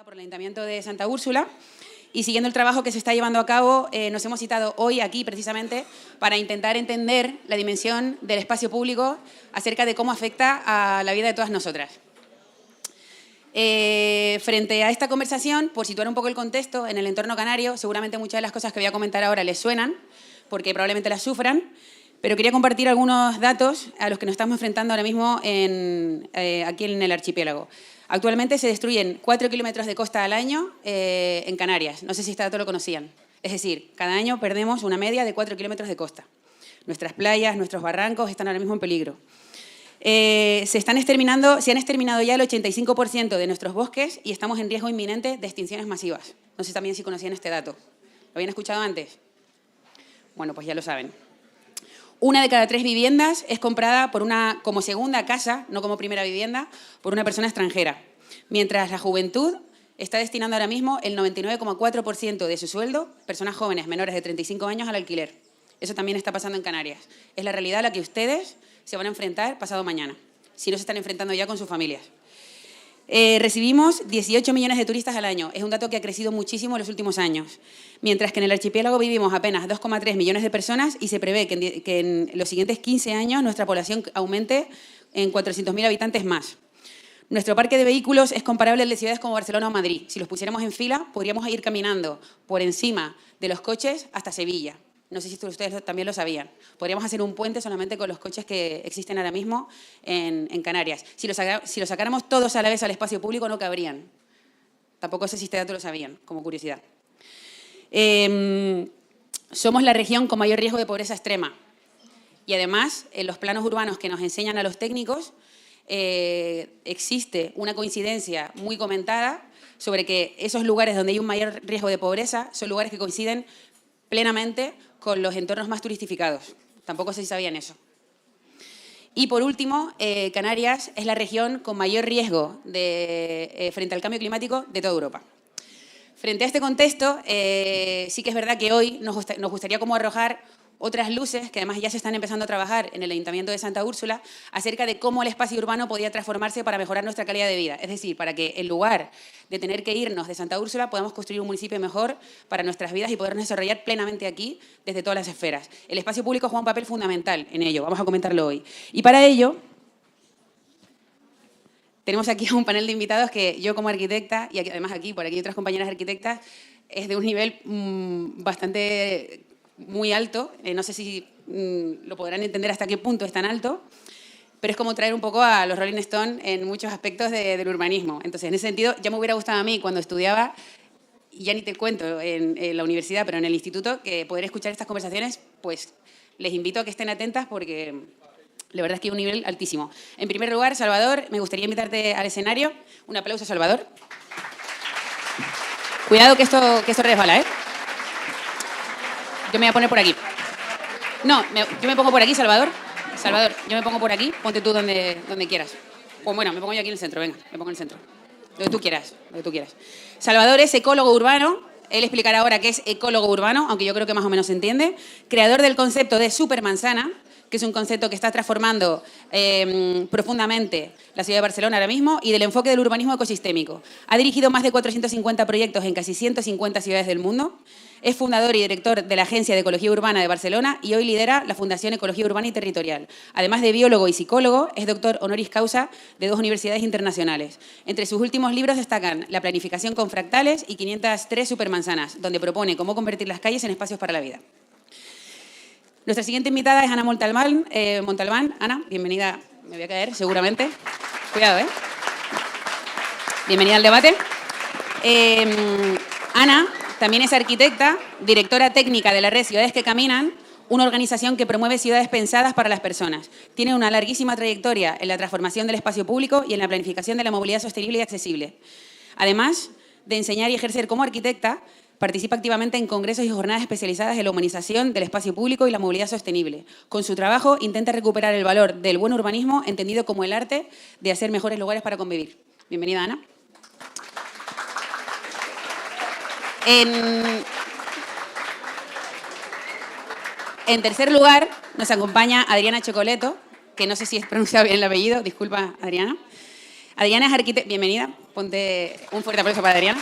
Por el Ayuntamiento de Santa Úrsula y siguiendo el trabajo que se está llevando a cabo, nos hemos citado hoy aquí precisamente para intentar entender la dimensión del espacio público acerca de cómo afecta a la vida de todas nosotras. Frente a esta conversación, por situar un poco el contexto en el entorno canario, seguramente muchas de las cosas que voy a comentar ahora les suenan, porque probablemente las sufran, pero quería compartir algunos datos a los que nos estamos enfrentando ahora mismo aquí en el archipiélago. Actualmente se destruyen 4 kilómetros de costa al año en Canarias. No sé si este dato lo conocían. Es decir, cada año perdemos una media de 4 kilómetros de costa. Nuestras playas, nuestros barrancos están ahora mismo en peligro. Se han exterminado ya el 85% de nuestros bosques y estamos en riesgo inminente de extinciones masivas. No sé también si conocían este dato. ¿Lo habían escuchado antes? Bueno, pues ya lo saben. 1 de cada 3 viviendas es comprada como segunda casa, no como primera vivienda, por una persona extranjera. Mientras la juventud está destinando ahora mismo el 99,4% de su sueldo, personas jóvenes menores de 35 años, al alquiler. Eso también está pasando en Canarias. Es la realidad a la que ustedes se van a enfrentar pasado mañana, si no se están enfrentando ya con sus familias. Recibimos 18 millones de turistas al año. Es un dato que ha crecido muchísimo en los últimos años. Mientras que en el archipiélago vivimos apenas 2,3 millones de personas y se prevé que en los siguientes 15 años nuestra población aumente en 400.000 habitantes más. Nuestro parque de vehículos es comparable al de ciudades como Barcelona o Madrid. Si los pusiéramos en fila, podríamos ir caminando por encima de los coches hasta Sevilla. No sé si ustedes también lo sabían. Podríamos hacer un puente solamente con los coches que existen ahora mismo en Canarias. Si lo sacáramos todos a la vez al espacio público, no cabrían. Tampoco sé si este dato lo sabían, como curiosidad. Somos la región con mayor riesgo de pobreza extrema. Y además, en los planos urbanos que nos enseñan a los técnicos, existe una coincidencia muy comentada sobre que esos lugares donde hay un mayor riesgo de pobreza son lugares que coinciden plenamente con los entornos más turistificados. Tampoco sé si sabían eso. Y por último, Canarias es la región con mayor riesgo frente al cambio climático de toda Europa. Frente a este contexto, sí que es verdad que hoy nos gustaría como arrojar otras luces, que además ya se están empezando a trabajar en el Ayuntamiento de Santa Úrsula, acerca de cómo el espacio urbano podía transformarse para mejorar nuestra calidad de vida. Es decir, para que en lugar de tener que irnos de Santa Úrsula, podamos construir un municipio mejor para nuestras vidas y podernos desarrollar plenamente aquí desde todas las esferas. El espacio público juega un papel fundamental en ello, vamos a comentarlo hoy. Y para ello, tenemos aquí a un panel de invitados que yo como arquitecta, y además aquí, por aquí otras compañeras arquitectas, es de un nivel bastante muy alto. No sé si lo podrán entender hasta qué punto es tan alto, pero es como traer un poco a los Rolling Stones en muchos aspectos del urbanismo. Entonces, en ese sentido, ya me hubiera gustado a mí cuando estudiaba, y ya ni te cuento en la universidad, pero en el instituto, que poder escuchar estas conversaciones, pues les invito a que estén atentas porque la verdad es que hay un nivel altísimo. En primer lugar, Salvador, me gustaría invitarte al escenario. Un aplauso, Salvador. Cuidado que esto resbala, ¿eh? Yo me voy a poner por aquí. No, yo me pongo por aquí, Salvador. Salvador, yo me pongo por aquí. Ponte tú donde quieras. Pues bueno, me pongo yo aquí en el centro, venga. Me pongo en el centro. Donde tú quieras. Salvador es ecólogo urbano. Él explicará ahora qué es ecólogo urbano, aunque yo creo que más o menos se entiende. Creador del concepto de supermanzana, que es un concepto que está transformando profundamente la ciudad de Barcelona ahora mismo, y del enfoque del urbanismo ecosistémico. Ha dirigido más de 450 proyectos en casi 150 ciudades del mundo. Es fundador y director de la Agencia de Ecología Urbana de Barcelona y hoy lidera la Fundación Ecología Urbana y Territorial. Además de biólogo y psicólogo, es doctor honoris causa de 2 universidades internacionales. Entre sus últimos libros destacan La planificación con fractales y 503 supermanzanas, donde propone cómo convertir las calles en espacios para la vida. Nuestra siguiente invitada es Ana Montalbán. Ana, bienvenida. Me voy a caer, seguramente. Cuidado, ¿eh? Bienvenida al debate. Ana también es arquitecta, directora técnica de la red Ciudades que Caminan, una organización que promueve ciudades pensadas para las personas. Tiene una larguísima trayectoria en la transformación del espacio público y en la planificación de la movilidad sostenible y accesible. Además de enseñar y ejercer como arquitecta, participa activamente en congresos y jornadas especializadas en la humanización del espacio público y la movilidad sostenible. Con su trabajo intenta recuperar el valor del buen urbanismo, entendido como el arte de hacer mejores lugares para convivir. Bienvenida, Ana. En tercer lugar, nos acompaña Adriana Chocoleto, que no sé si he pronunciado bien el apellido. Disculpa, Adriana. Adriana es arquitecta. Bienvenida. Ponte un fuerte aplauso para Adriana.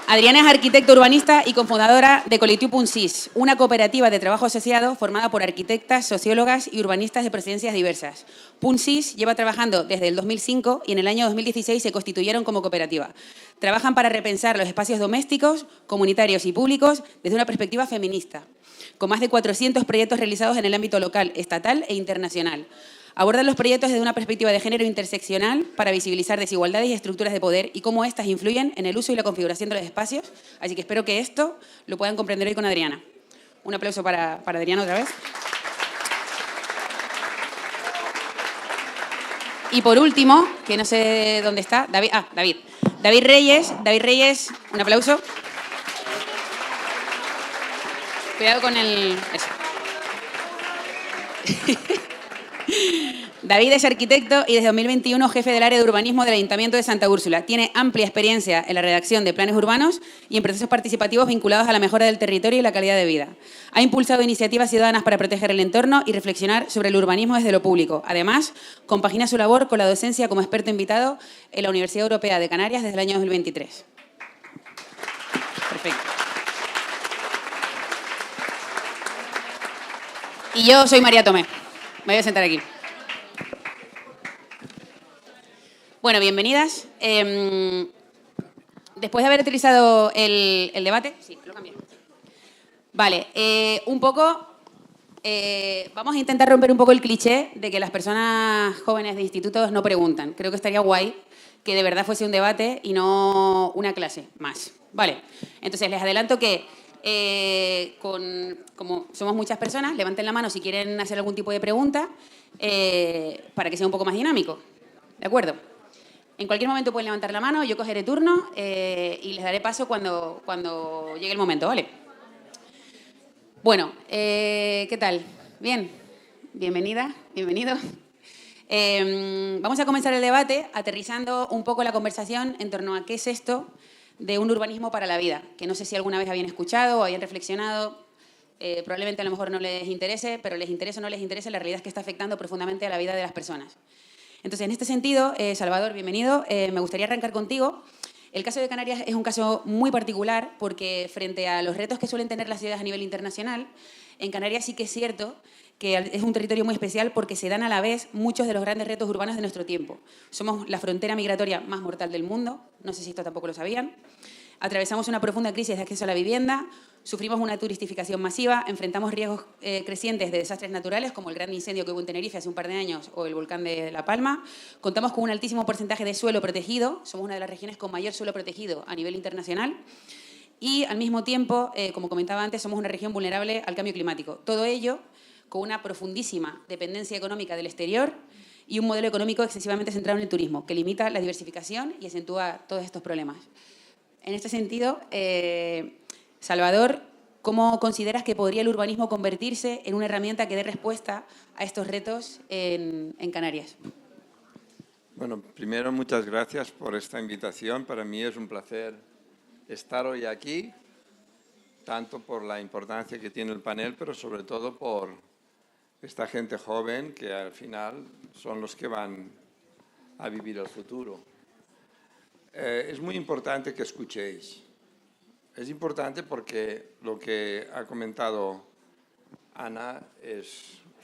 Adriana es arquitecta urbanista y cofundadora de Colectivo Punsís, una cooperativa de trabajo asociado formada por arquitectas, sociólogas y urbanistas de procedencias diversas. Punsís lleva trabajando desde el 2005 y en el año 2016 se constituyeron como cooperativa. Trabajan para repensar los espacios domésticos, comunitarios y públicos desde una perspectiva feminista, con más de 400 proyectos realizados en el ámbito local, estatal e internacional. Abordan los proyectos desde una perspectiva de género interseccional para visibilizar desigualdades y estructuras de poder y cómo éstas influyen en el uso y la configuración de los espacios. Así que espero que esto lo puedan comprender hoy con Adriana. Un aplauso para Adriana otra vez. Y por último, que no sé dónde está, David. David Reyes, un aplauso. Cuidado con el... Eso. David es arquitecto y desde 2021 jefe del área de urbanismo del Ayuntamiento de Santa Úrsula. Tiene amplia experiencia en la redacción de planes urbanos y en procesos participativos vinculados a la mejora del territorio y la calidad de vida. Ha impulsado iniciativas ciudadanas para proteger el entorno y reflexionar sobre el urbanismo desde lo público. Además, compagina su labor con la docencia como experto invitado en la Universidad Europea de Canarias desde el año 2023. Perfecto. Y yo soy María Tomé. Me voy a sentar aquí. Bueno, bienvenidas. Después de haber utilizado el debate... Sí, lo cambié. Vale, un poco... vamos a intentar romper un poco el cliché de que las personas jóvenes de institutos no preguntan. Creo que estaría guay que de verdad fuese un debate y no una clase más. Vale, entonces les adelanto que como somos muchas personas, levanten la mano si quieren hacer algún tipo de pregunta para que sea un poco más dinámico. ¿De acuerdo? En cualquier momento pueden levantar la mano, yo cogeré turno y les daré paso cuando llegue el momento, ¿vale? Bueno, ¿qué tal? Bien, bienvenida, bienvenido. Vamos a comenzar el debate aterrizando un poco la conversación en torno a qué es esto de un urbanismo para la vida, que no sé si alguna vez habían escuchado o habían reflexionado, probablemente a lo mejor no les interese, pero les interese o no les interese, la realidad es que está afectando profundamente a la vida de las personas. Entonces, en este sentido, Salvador, bienvenido, me gustaría arrancar contigo. El caso de Canarias es un caso muy particular porque frente a los retos que suelen tener las ciudades a nivel internacional, en Canarias sí que es cierto que es un territorio muy especial porque se dan a la vez muchos de los grandes retos urbanos de nuestro tiempo. Somos la frontera migratoria más mortal del mundo, no sé si esto tampoco lo sabían. Atravesamos una profunda crisis de acceso a la vivienda, sufrimos una turistificación masiva, enfrentamos riesgos crecientes de desastres naturales como el gran incendio que hubo en Tenerife hace un par de años o el volcán de La Palma. Contamos con un altísimo porcentaje de suelo protegido, somos una de las regiones con mayor suelo protegido a nivel internacional y al mismo tiempo, como comentaba antes, somos una región vulnerable al cambio climático. Todo ello con una profundísima dependencia económica del exterior y un modelo económico excesivamente centrado en el turismo, que limita la diversificación y acentúa todos estos problemas. En este sentido, Salvador, ¿cómo consideras que podría el urbanismo convertirse en una herramienta que dé respuesta a estos retos en Canarias? Bueno, primero, muchas gracias por esta invitación. Para mí es un placer estar hoy aquí, tanto por la importancia que tiene el panel, pero sobre todo por esta gente joven que al final son los que van a vivir el futuro. Es muy importante que escuchéis. Es importante porque lo que ha comentado Ana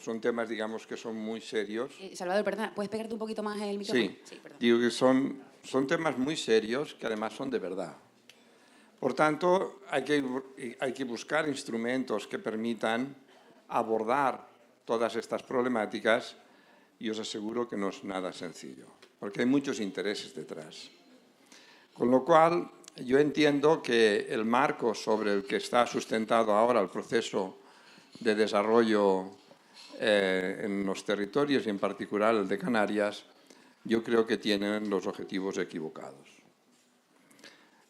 son temas, digamos, que son muy serios. Salvador, perdona, ¿puedes pegarte un poquito más el micrófono? Sí, digo que son temas muy serios que además son de verdad. Por tanto, hay que buscar instrumentos que permitan abordar todas estas problemáticas y os aseguro que no es nada sencillo, porque hay muchos intereses detrás. Con lo cual, yo entiendo que el marco sobre el que está sustentado ahora el proceso de desarrollo en los territorios y en particular el de Canarias, yo creo que tienen los objetivos equivocados.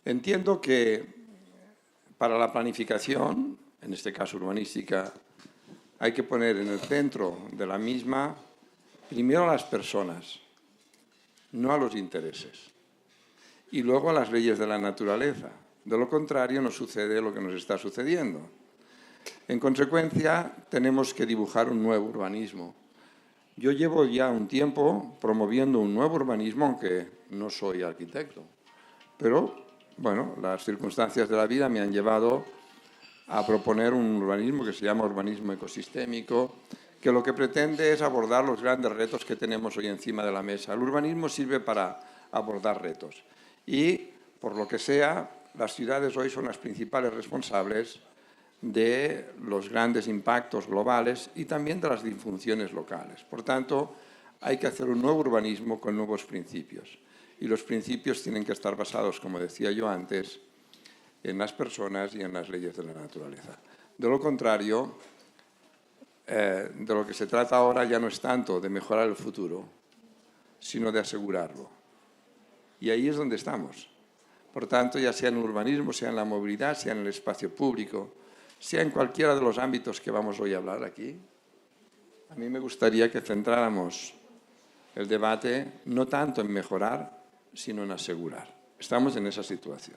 Entiendo que para la planificación, en este caso urbanística, hay que poner en el centro de la misma primero a las personas, no a los intereses, y luego a las leyes de la naturaleza. De lo contrario, no sucede lo que nos está sucediendo. En consecuencia, tenemos que dibujar un nuevo urbanismo. Yo llevo ya un tiempo promoviendo un nuevo urbanismo, aunque no soy arquitecto. Pero, bueno, las circunstancias de la vida me han llevado a proponer un urbanismo que se llama urbanismo ecosistémico, que lo que pretende es abordar los grandes retos que tenemos hoy encima de la mesa. El urbanismo sirve para abordar retos y, por lo que sea, las ciudades hoy son las principales responsables de los grandes impactos globales y también de las disfunciones locales. Por tanto, hay que hacer un nuevo urbanismo con nuevos principios. Y los principios tienen que estar basados, como decía yo antes, en las personas y en las leyes de la naturaleza. De lo contrario, de lo que se trata ahora ya no es tanto de mejorar el futuro, sino de asegurarlo. Y ahí es donde estamos. Por tanto, ya sea en el urbanismo, sea en la movilidad, sea en el espacio público, sea en cualquiera de los ámbitos que vamos hoy a hablar aquí, a mí me gustaría que centráramos el debate no tanto en mejorar, sino en asegurar. Estamos en esa situación.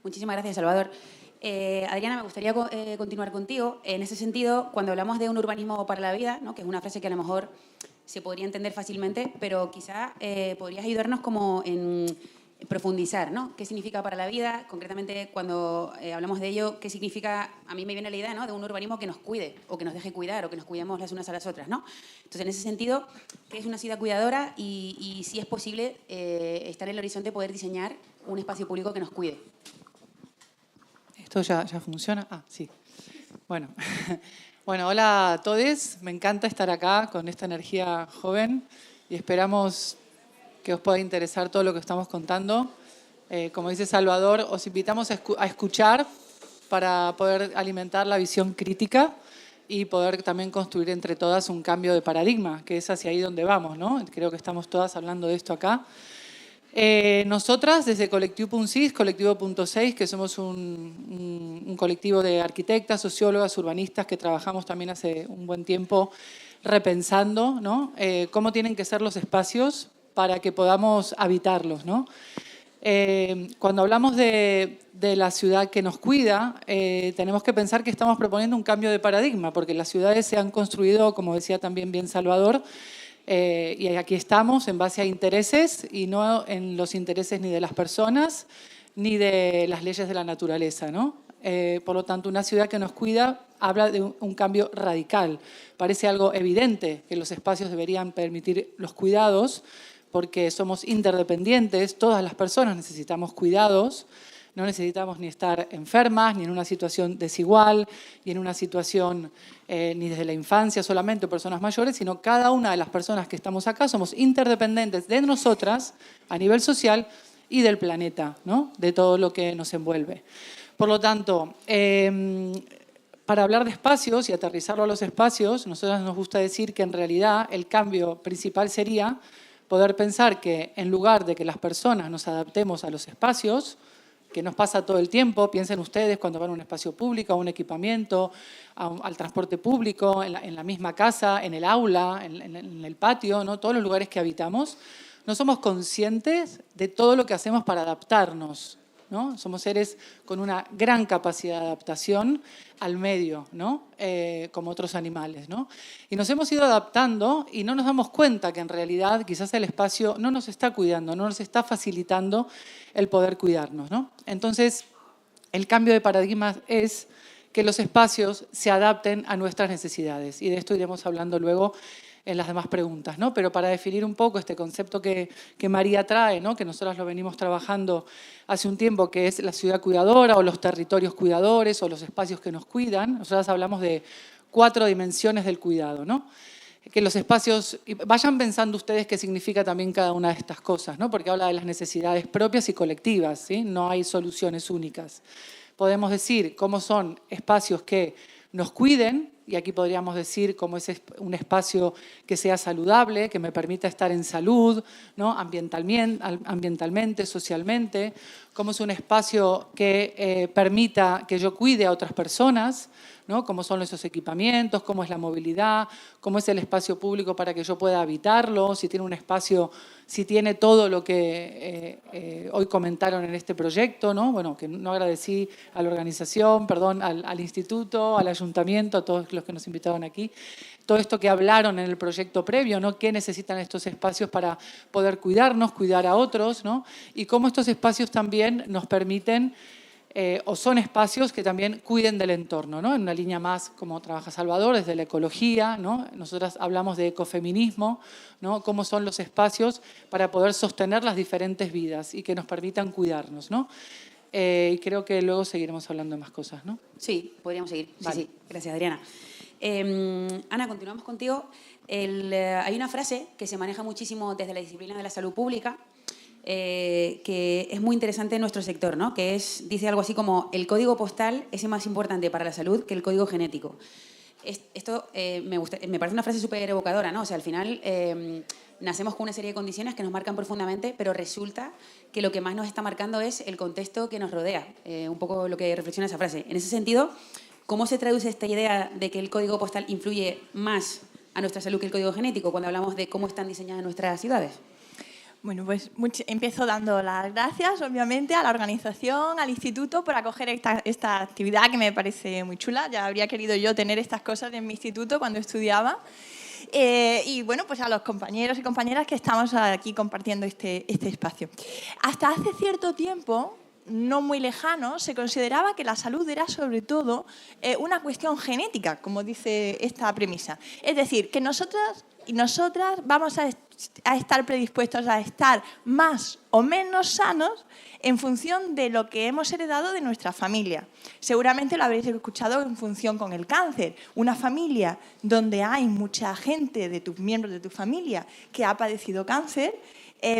Muchísimas gracias, Salvador. Adriana, me gustaría continuar contigo. En ese sentido, cuando hablamos de un urbanismo para la vida, ¿no?, que es una frase que a lo mejor se podría entender fácilmente, pero quizá podrías ayudarnos como en profundizar, ¿no? ¿Qué significa para la vida? Concretamente, cuando hablamos de ello, ¿qué significa? A mí me viene la idea, ¿no?, de un urbanismo que nos cuide, o que nos deje cuidar, o que nos cuidemos las unas a las otras, ¿no? Entonces, en ese sentido, ¿qué es una ciudad cuidadora? Y si es posible estar en el horizonte poder diseñar un espacio público que nos cuide. ¿Esto ya funciona? Ah, sí. Bueno. Bueno, hola a todos. Me encanta estar acá con esta energía joven y esperamos que os pueda interesar todo lo que estamos contando. Como dice Salvador, os invitamos a escuchar para poder alimentar la visión crítica y poder también construir entre todas un cambio de paradigma, que es hacia ahí donde vamos, ¿no? Creo que estamos todas hablando de esto acá. Nosotras, desde Colectivo.6, Colectivo.6, que somos un colectivo de arquitectas, sociólogas, urbanistas, que trabajamos también hace un buen tiempo repensando, ¿no?, cómo tienen que ser los espacios para que podamos habitarlos, ¿no? Cuando hablamos de la ciudad que nos cuida, tenemos que pensar que estamos proponiendo un cambio de paradigma, porque las ciudades se han construido, como decía también bien Salvador, y aquí estamos en base a intereses y no en los intereses ni de las personas ni de las leyes de la naturaleza, ¿no? Por lo tanto, una ciudad que nos cuida habla de un cambio radical. Parece algo evidente que los espacios deberían permitir los cuidados porque somos interdependientes, todas las personas necesitamos cuidados. No necesitamos ni estar enfermas, ni en una situación desigual, ni en una situación ni desde la infancia solamente personas mayores, sino cada una de las personas que estamos acá somos interdependientes de nosotras a nivel social y del planeta, ¿no?, de todo lo que nos envuelve. Por lo tanto, para hablar de espacios y aterrizarlo a los espacios, nosotros nos gusta decir que en realidad el cambio principal sería poder pensar que en lugar de que las personas nos adaptemos a los espacios, que nos pasa todo el tiempo, piensen ustedes cuando van a un espacio público, a un equipamiento, al transporte público, en la misma casa, en el aula, en el patio, ¿no?, todos los lugares que habitamos, no somos conscientes de todo lo que hacemos para adaptarnos, ¿no? Somos seres con una gran capacidad de adaptación al medio, ¿no?, como otros animales, ¿no? Y nos hemos ido adaptando y no nos damos cuenta que en realidad quizás el espacio no nos está cuidando, no nos está facilitando el poder cuidarnos, ¿no? Entonces, el cambio de paradigma es que los espacios se adapten a nuestras necesidades. Y de esto iremos hablando luego en las demás preguntas, ¿no? Pero para definir un poco este concepto que María trae, ¿no?, que nosotras lo venimos trabajando hace un tiempo, que es la ciudad cuidadora o los territorios cuidadores o los espacios que nos cuidan. Nosotras hablamos de 4 dimensiones del cuidado, ¿no? Que los espacios, vayan pensando ustedes qué significa también cada una de estas cosas, ¿no?, porque habla de las necesidades propias y colectivas, ¿sí? No hay soluciones únicas. Podemos decir cómo son espacios que nos cuiden, y aquí podríamos decir cómo es un espacio que sea saludable, que me permita estar en salud, ¿no?, ambientalmente, socialmente, cómo es un espacio que permita que yo cuide a otras personas, ¿no?, cómo son esos equipamientos, cómo es la movilidad, cómo es el espacio público para que yo pueda habitarlo, si tiene un espacio, si tiene todo lo que hoy comentaron en este proyecto, ¿no? Bueno, que no agradecí a la organización, perdón, al instituto, al ayuntamiento, a todos los que nos invitaron aquí. todo esto que hablaron en el proyecto previo, ¿no? ¿Qué necesitan estos espacios para poder cuidarnos, cuidar a otros, ¿no? Y cómo estos espacios también nos permiten, o son espacios que también cuiden del entorno, ¿no? En una línea más como trabaja Salvador, desde la ecología, ¿no? Nosotras hablamos de ecofeminismo, ¿no? Cómo son los espacios para poder sostener las diferentes vidas y que nos permitan cuidarnos, ¿no? Y creo que luego seguiremos hablando de más cosas, ¿no? Sí, podríamos seguir. Vale. Sí. Gracias, Adriana. Ana, continuamos contigo. Hay una frase que se maneja muchísimo desde la disciplina de la salud pública, que es muy interesante en nuestro sector, ¿no? Que dice algo así como: el código postal es más importante para la salud que el código genético. Esto me parece una frase súper evocadora, ¿no? O sea, al final nacemos con una serie de condiciones que nos marcan profundamente, pero resulta que lo que más nos está marcando es el contexto que nos rodea. Un poco lo que reflexiona esa frase. En ese sentido, ¿cómo se traduce esta idea de que el código postal influye más a nuestra salud que el código genético cuando hablamos de cómo están diseñadas nuestras ciudades? Bueno, pues empiezo dando las gracias, obviamente, a la organización, al instituto, por acoger esta actividad que me parece muy chula. Ya habría querido yo tener estas cosas en mi instituto cuando estudiaba. Y bueno, pues a los compañeros y compañeras que estamos aquí compartiendo este espacio. Hasta hace cierto tiempo, no muy lejano, se consideraba que la salud era sobre todo una cuestión genética, como dice esta premisa. Es decir, que nosotras y nosotras vamos a estar predispuestos a estar más o menos sanos en función de lo que hemos heredado de nuestra familia. Seguramente lo habréis escuchado en función con el cáncer. Una familia donde hay mucha gente de tus miembros de tu familia que ha padecido cáncer,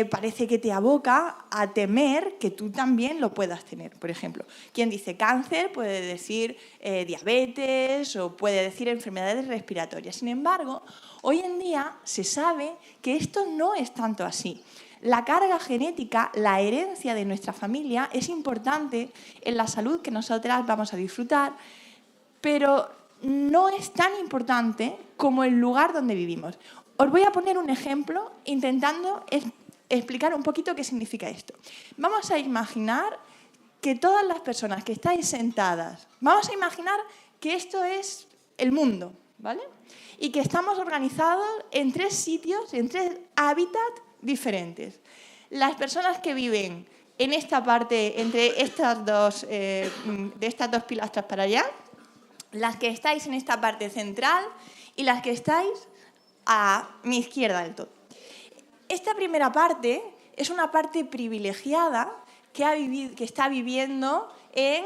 parece que te aboca a temer que tú también lo puedas tener. Por ejemplo, quien dice cáncer puede decir diabetes o puede decir enfermedades respiratorias. Sin embargo, hoy en día se sabe que esto no es tanto así. La carga genética, la herencia de nuestra familia es importante en la salud que nosotras vamos a disfrutar, pero no es tan importante como el lugar donde vivimos. Os voy a poner un ejemplo intentando explicar un poquito qué significa esto. Vamos a imaginar que todas las personas que estáis sentadas, vamos a imaginar que esto es el mundo, ¿vale? Y que estamos organizados en 3 sitios, en 3 hábitats diferentes. Las personas que viven en esta parte, entre estas de estas dos pilastras para allá, las que estáis en esta parte central y las que estáis a mi izquierda del todo. Esta primera parte es una parte privilegiada que está viviendo en,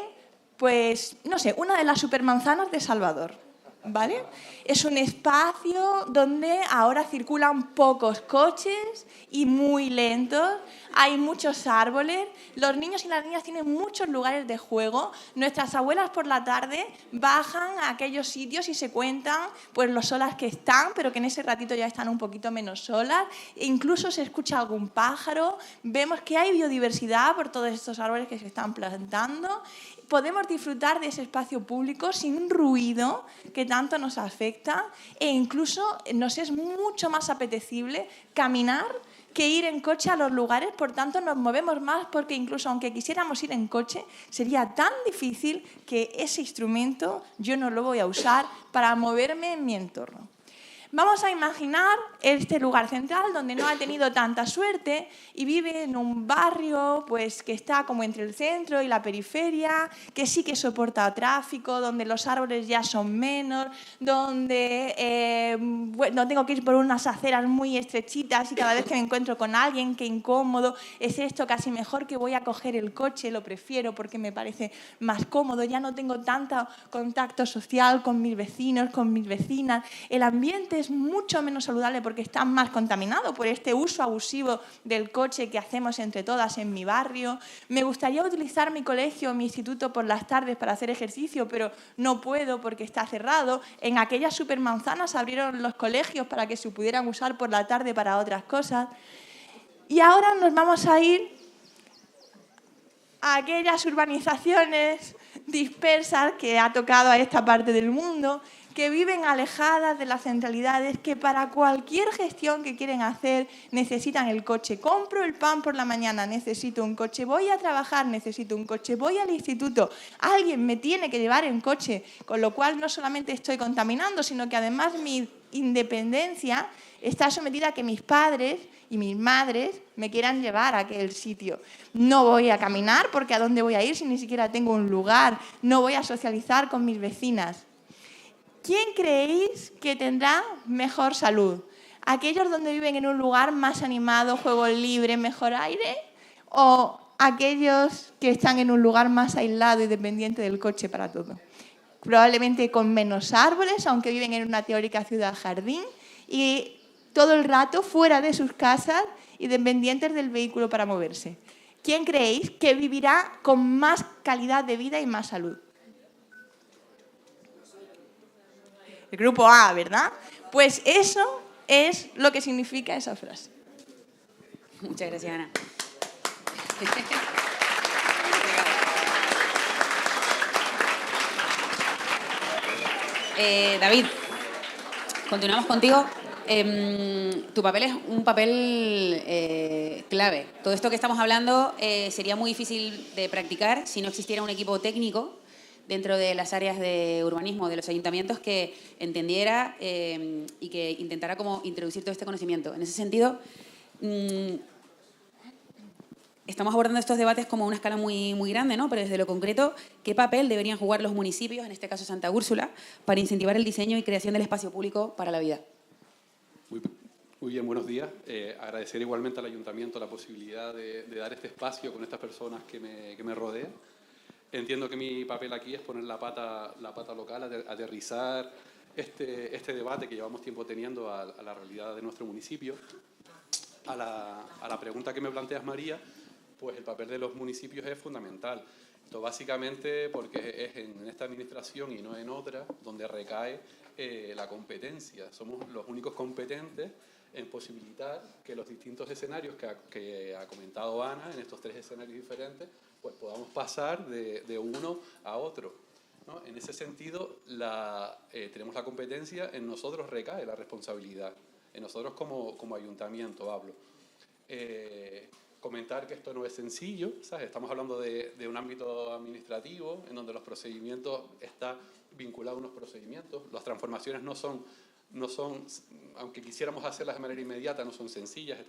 pues, no sé, una de las supermanzanas de Salvador, ¿vale? Es un espacio donde ahora circulan pocos coches y muy lentos, hay muchos árboles, los niños y las niñas tienen muchos lugares de juego, nuestras abuelas por la tarde bajan a aquellos sitios y se cuentan pues lo solas que están, pero que en ese ratito ya están un poquito menos solas, e incluso se escucha algún pájaro, vemos que hay biodiversidad por todos estos árboles que se están plantando. Podemos disfrutar de ese espacio público sin ruido que tanto nos afecta e incluso nos es mucho más apetecible caminar que ir en coche a los lugares, por tanto nos movemos más porque incluso aunque quisiéramos ir en coche sería tan difícil que ese instrumento yo no lo voy a usar para moverme en mi entorno. Vamos a imaginar este lugar central donde no ha tenido tanta suerte y vive en un barrio pues, que está como entre el centro y la periferia, que sí que soporta tráfico, donde los árboles ya son menos, donde no tengo que ir por unas aceras muy estrechitas y cada vez que me encuentro con alguien, qué incómodo, es esto casi mejor que voy a coger el coche, lo prefiero porque me parece más cómodo, ya no tengo tanto contacto social con mis vecinos, con mis vecinas, el ambiente es mucho menos saludable porque está más contaminado por este uso abusivo del coche que hacemos entre todas en mi barrio. Me gustaría utilizar mi colegio, mi instituto por las tardes para hacer ejercicio, pero no puedo porque está cerrado. En aquellas supermanzanas abrieron los colegios para que se pudieran usar por la tarde para otras cosas. Y ahora nos vamos a ir a aquellas urbanizaciones dispersas que ha tocado a esta parte del mundo, que viven alejadas de las centralidades, que para cualquier gestión que quieren hacer necesitan el coche. Compro el pan por la mañana, necesito un coche. Voy a trabajar, necesito un coche. Voy al instituto, alguien me tiene que llevar en coche, con lo cual no solamente estoy contaminando, sino que además mi independencia está sometida a que mis padres y mis madres me quieran llevar a aquel sitio. No voy a caminar porque ¿a dónde voy a ir si ni siquiera tengo un lugar? No voy a socializar con mis vecinas. ¿Quién creéis que tendrá mejor salud? ¿Aquellos donde viven en un lugar más animado, juego libre, mejor aire? ¿O aquellos que están en un lugar más aislado y dependiente del coche para todo? Probablemente con menos árboles, aunque viven en una teórica ciudad-jardín, y todo el rato fuera de sus casas y dependientes del vehículo para moverse. ¿Quién creéis que vivirá con más calidad de vida y más salud? El grupo A, ¿verdad? Pues eso es lo que significa esa frase. Muchas gracias, Ana. David, continuamos contigo. Tu papel es un papel clave. Todo esto que estamos hablando sería muy difícil de practicar si no existiera un equipo técnico dentro de las áreas de urbanismo de los ayuntamientos que entendiera y que intentara como introducir todo este conocimiento. En ese sentido, estamos abordando estos debates como a una escala muy, muy grande, ¿no? Pero desde lo concreto, ¿qué papel deberían jugar los municipios, en este caso Santa Úrsula, para incentivar el diseño y creación del espacio público para la vida? Muy bien, buenos días. Agradecer igualmente al Ayuntamiento la posibilidad de dar este espacio con estas personas que me rodean. Entiendo que mi papel aquí es poner la pata local, aterrizar este debate que llevamos tiempo teniendo a la realidad de nuestro municipio. A la pregunta que me planteas, María, pues el papel de los municipios es fundamental. Esto básicamente porque es en esta administración y no en otra donde recae la competencia. Somos los únicos competentes en posibilitar que los distintos escenarios que ha comentado Ana, en estos 3 escenarios diferentes, pues podamos pasar de uno a otro, ¿no? En ese sentido, tenemos la competencia, en nosotros recae la responsabilidad, en nosotros como ayuntamiento hablo. Comentar que esto no es sencillo, ¿sabes? Estamos hablando de un ámbito administrativo en donde los procedimientos están vinculados a unos procedimientos, las transformaciones no son, aunque quisiéramos hacerlas de manera inmediata, no son sencillas,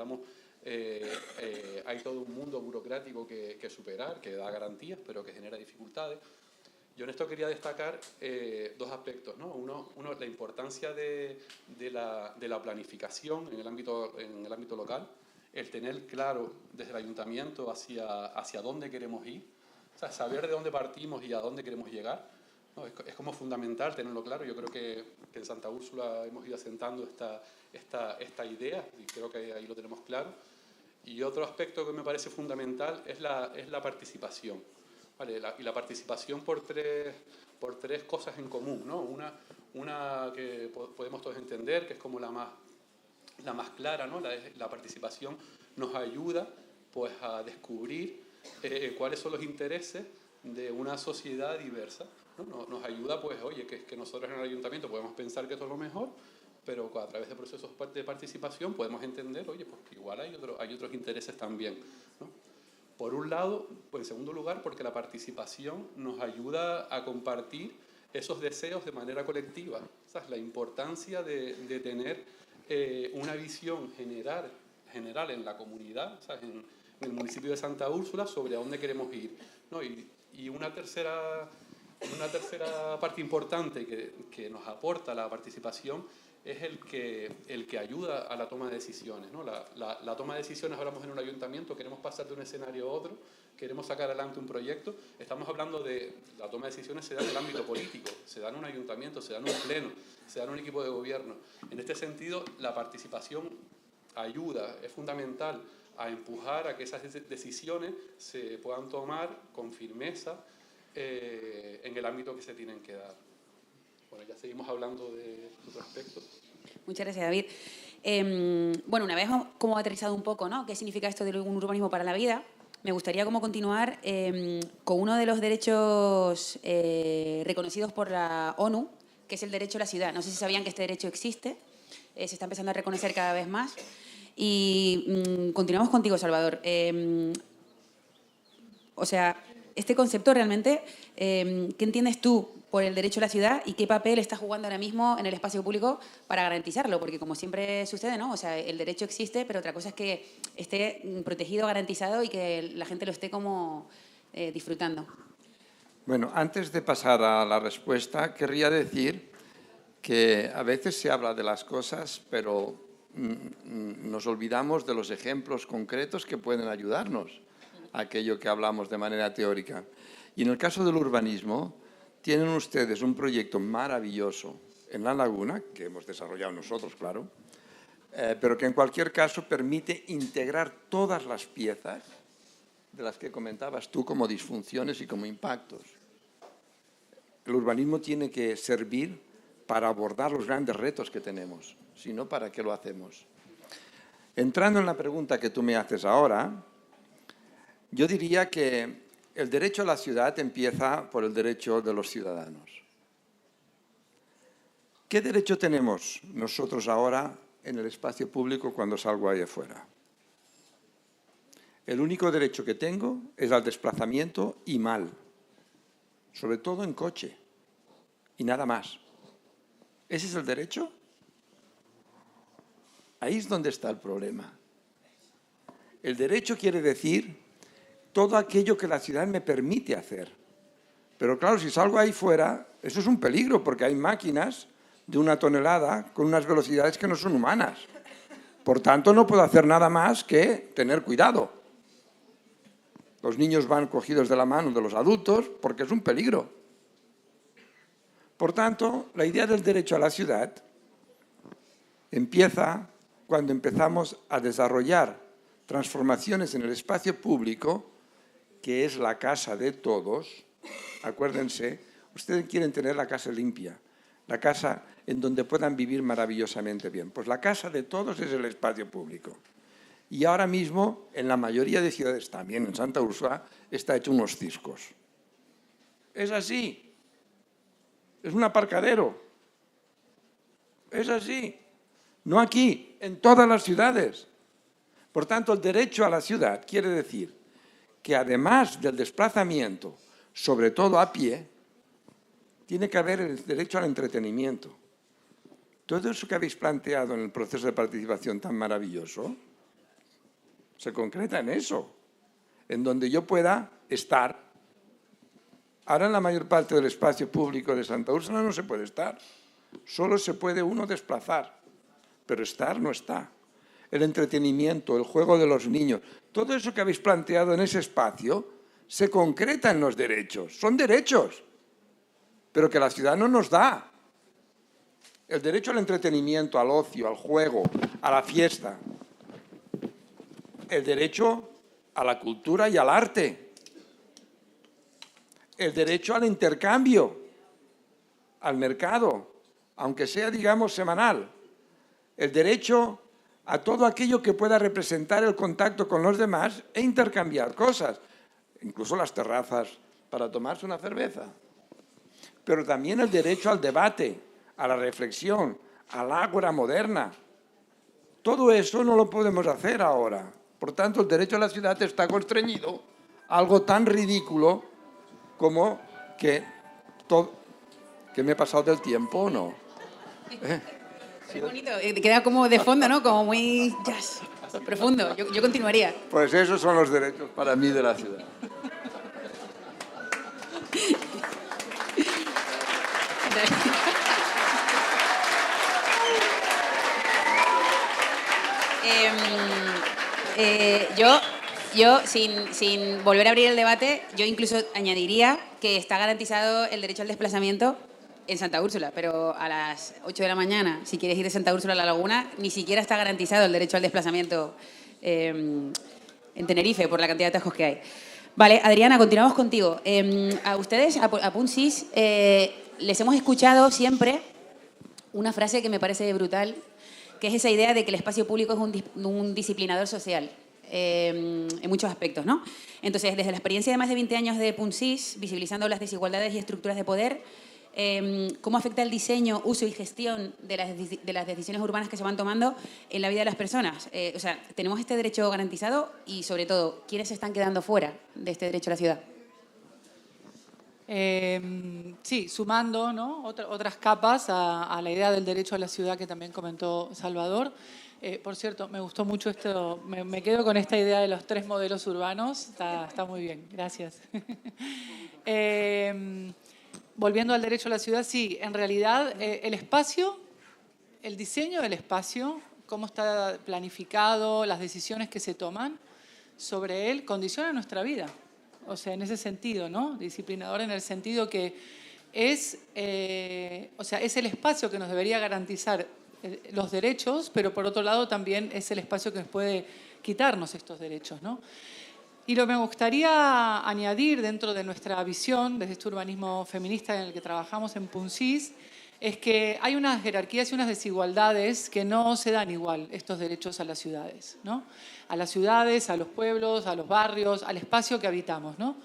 hay todo un mundo burocrático que superar, que da garantías, pero que genera dificultades. Yo en esto quería destacar 2 aspectos, ¿no? Uno, la importancia de la planificación en el ámbito local, el tener claro desde el ayuntamiento hacia dónde queremos ir, o sea, saber de dónde partimos y a dónde queremos llegar, ¿no? Es como fundamental tenerlo claro. Yo creo que en Santa Úrsula hemos ido asentando esta idea y creo que ahí lo tenemos claro. Y otro aspecto que me parece fundamental es la participación, ¿vale? Y la participación por tres cosas en común, ¿no? Una que podemos todos entender, que es como la más clara, ¿no? La participación nos ayuda pues, a descubrir cuáles son los intereses de una sociedad diversa, ¿no? Nos ayuda, pues, oye, que nosotros en el ayuntamiento podemos pensar que esto es lo mejor, pero a través de procesos de participación podemos entender, oye, pues que igual hay otros intereses también, ¿no? Por un lado, pues en segundo lugar, porque la participación nos ayuda a compartir esos deseos de manera colectiva, ¿sabes? La importancia de tener una visión general en la comunidad, ¿sabes? En el municipio de Santa Úrsula sobre a dónde queremos ir, ¿no? Y una tercera parte importante que nos aporta la participación es el que ayuda a la toma de decisiones, ¿no? La toma de decisiones, hablamos en un ayuntamiento, queremos pasar de un escenario a otro, queremos sacar adelante un proyecto, estamos hablando de la toma de decisiones se da en el ámbito político, se da en un ayuntamiento, se da en un pleno, se da en un equipo de gobierno. En este sentido, la participación ayuda, es fundamental a empujar a que esas decisiones se puedan tomar con firmeza en el ámbito que se tienen que dar. Bueno, ya seguimos hablando de otro aspecto. Muchas gracias, David. Bueno, una vez como aterrizado un poco, ¿no? ¿Qué significa esto de un urbanismo para la vida? Me gustaría como continuar con uno de los derechos reconocidos por la ONU, que es el derecho a la ciudad. No sé si sabían que este derecho existe, se está empezando a reconocer cada vez más. Y continuamos contigo, Salvador. O sea, este concepto realmente, ¿qué entiendes tú por el derecho a la ciudad y qué papel está jugando ahora mismo en el espacio público para garantizarlo, porque como siempre sucede, ¿no? O sea, el derecho existe, pero otra cosa es que esté protegido, garantizado y que la gente lo esté como disfrutando. Bueno, antes de pasar a la respuesta, querría decir que a veces se habla de las cosas, pero nos olvidamos de los ejemplos concretos que pueden ayudarnos a aquello que hablamos de manera teórica. Y en el caso del urbanismo, tienen ustedes un proyecto maravilloso en La Laguna, que hemos desarrollado nosotros, claro, pero que en cualquier caso permite integrar todas las piezas de las que comentabas tú como disfunciones y como impactos. El urbanismo tiene que servir para abordar los grandes retos que tenemos, si no, ¿para qué lo hacemos? Entrando en la pregunta que tú me haces ahora, yo diría que el derecho a la ciudad empieza por el derecho de los ciudadanos. ¿Qué derecho tenemos nosotros ahora en el espacio público cuando salgo ahí afuera? El único derecho que tengo es al desplazamiento y mal, sobre todo en coche, y nada más. ¿Ese es el derecho? Ahí es donde está el problema. El derecho quiere decir todo aquello que la ciudad me permite hacer. Pero claro, si salgo ahí fuera, eso es un peligro, porque hay máquinas de 1 tonelada con unas velocidades que no son humanas. Por tanto, no puedo hacer nada más que tener cuidado. Los niños van cogidos de la mano de los adultos porque es un peligro. Por tanto, la idea del derecho a la ciudad empieza cuando empezamos a desarrollar transformaciones en el espacio público, que es la casa de todos. Acuérdense, ustedes quieren tener la casa limpia, la casa en donde puedan vivir maravillosamente bien. Pues la casa de todos es el espacio público. Y ahora mismo, en la mayoría de ciudades, también en Santa Úrsula, está hecho unos ciscos. Es así. Es un aparcadero. Es así. No aquí, en todas las ciudades. Por tanto, el derecho a la ciudad quiere decir que además del desplazamiento, sobre todo a pie, tiene que haber el derecho al entretenimiento. Todo eso que habéis planteado en el proceso de participación tan maravilloso se concreta en eso, en donde yo pueda estar. Ahora en la mayor parte del espacio público de Santa Úrsula no se puede estar, solo se puede uno desplazar, pero estar no está. El entretenimiento, el juego de los niños, todo eso que habéis planteado en ese espacio se concreta en los derechos, son derechos, pero que la ciudad no nos da. El derecho al entretenimiento, al ocio, al juego, a la fiesta. El derecho a la cultura y al arte. El derecho al intercambio, al mercado, aunque sea, digamos, semanal. El derecho a todo aquello que pueda representar el contacto con los demás e intercambiar cosas, incluso las terrazas para tomarse una cerveza. Pero también el derecho al debate, a la reflexión, al ágora moderna. Todo eso no lo podemos hacer ahora. Por tanto, el derecho a la ciudad está constreñido a algo tan ridículo como que me he pasado del tiempo o no. Qué bonito, queda como de fondo, ¿no? Como muy jazz, profundo. Yo continuaría. Pues esos son los derechos para mí de la ciudad. Yo sin volver a abrir el debate, yo incluso añadiría que está garantizado el derecho al desplazamiento en Santa Úrsula, pero a las 8 de la mañana, si quieres ir de Santa Úrsula a La Laguna, ni siquiera está garantizado el derecho al desplazamiento en Tenerife por la cantidad de atascos que hay. Vale, Adriana, continuamos contigo. A ustedes, a Punsis, les hemos escuchado siempre una frase que me parece brutal, que es esa idea de que el espacio público es un disciplinador social. En muchos aspectos, ¿no? Entonces, desde la experiencia de más de 20 años de Punsis, visibilizando las desigualdades y estructuras de poder, ¿cómo afecta el diseño, uso y gestión de las decisiones urbanas que se van tomando en la vida de las personas? O sea, ¿tenemos este derecho garantizado? Y, sobre todo, ¿quiénes se están quedando fuera de este derecho a la ciudad? Sí, sumando, ¿no?, otras capas a la idea del derecho a la ciudad que también comentó Salvador. Por cierto, me gustó mucho esto, me quedo con esta idea de los 3 modelos urbanos, está muy bien, gracias. Volviendo al derecho a la ciudad, sí, en realidad el espacio, el diseño del espacio, cómo está planificado, las decisiones que se toman sobre él, condiciona nuestra vida. O sea, en ese sentido, ¿no? Disciplinador en el sentido que es el espacio que nos debería garantizar los derechos, pero por otro lado también es el espacio que nos puede quitarnos estos derechos, ¿no? Y lo que me gustaría añadir dentro de nuestra visión, desde este urbanismo feminista en el que trabajamos en Puncis, es que hay unas jerarquías y unas desigualdades que no se dan igual estos derechos a las ciudades, ¿no? A las ciudades, a los pueblos, a los barrios, al espacio que habitamos, ¿no?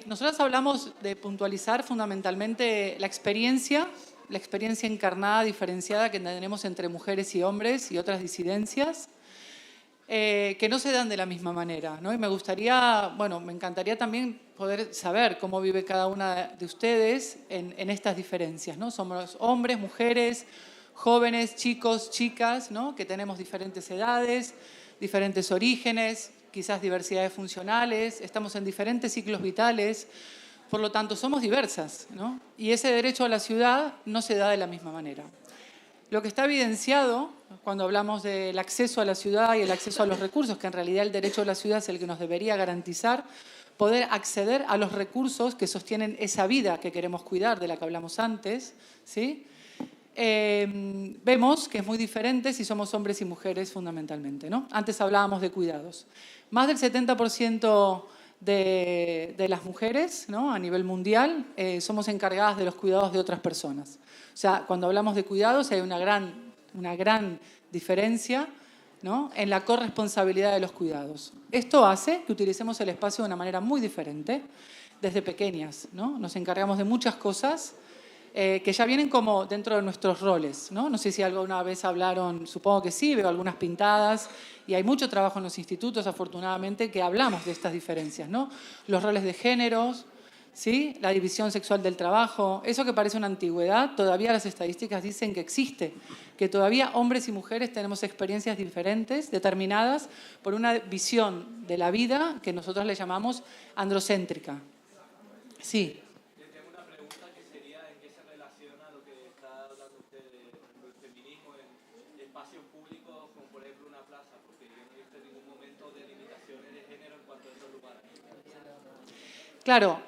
Nosotros hablamos de puntualizar fundamentalmente la experiencia encarnada, diferenciada que tenemos entre mujeres y hombres y otras disidencias, que no se dan de la misma manera, ¿no? Y me encantaría también poder saber cómo vive cada una de ustedes en estas diferencias, ¿no? Somos hombres, mujeres, jóvenes, chicos, chicas, ¿no?, que tenemos diferentes edades, diferentes orígenes, quizás diversidades funcionales, estamos en diferentes ciclos vitales, por lo tanto somos diversas, ¿no? Y ese derecho a la ciudad no se da de la misma manera. Lo que está evidenciado cuando hablamos del acceso a la ciudad y el acceso a los recursos, que en realidad el derecho a la ciudad es el que nos debería garantizar poder acceder a los recursos que sostienen esa vida que queremos cuidar, de la que hablamos antes, ¿sí? Vemos que es muy diferente si somos hombres y mujeres fundamentalmente, ¿no? Antes hablábamos de cuidados. Más del 70% de las mujeres, ¿no?, a nivel mundial somos encargadas de los cuidados de otras personas. O sea, cuando hablamos de cuidados hay una gran diferencia, ¿no?, en la corresponsabilidad de los cuidados. Esto hace que utilicemos el espacio de una manera muy diferente desde pequeñas, ¿no? Nos encargamos de muchas cosas que ya vienen como dentro de nuestros roles, ¿no? No sé si alguna vez hablaron, supongo que sí, veo algunas pintadas, y hay mucho trabajo en los institutos, afortunadamente, que hablamos de estas diferencias, ¿no? Los roles de géneros, ¿sí?, la división sexual del trabajo, eso que parece una antigüedad, todavía las estadísticas dicen que existe, que todavía hombres y mujeres tenemos experiencias diferentes, determinadas por una visión de la vida que nosotros le llamamos androcéntrica. Sí. Claro,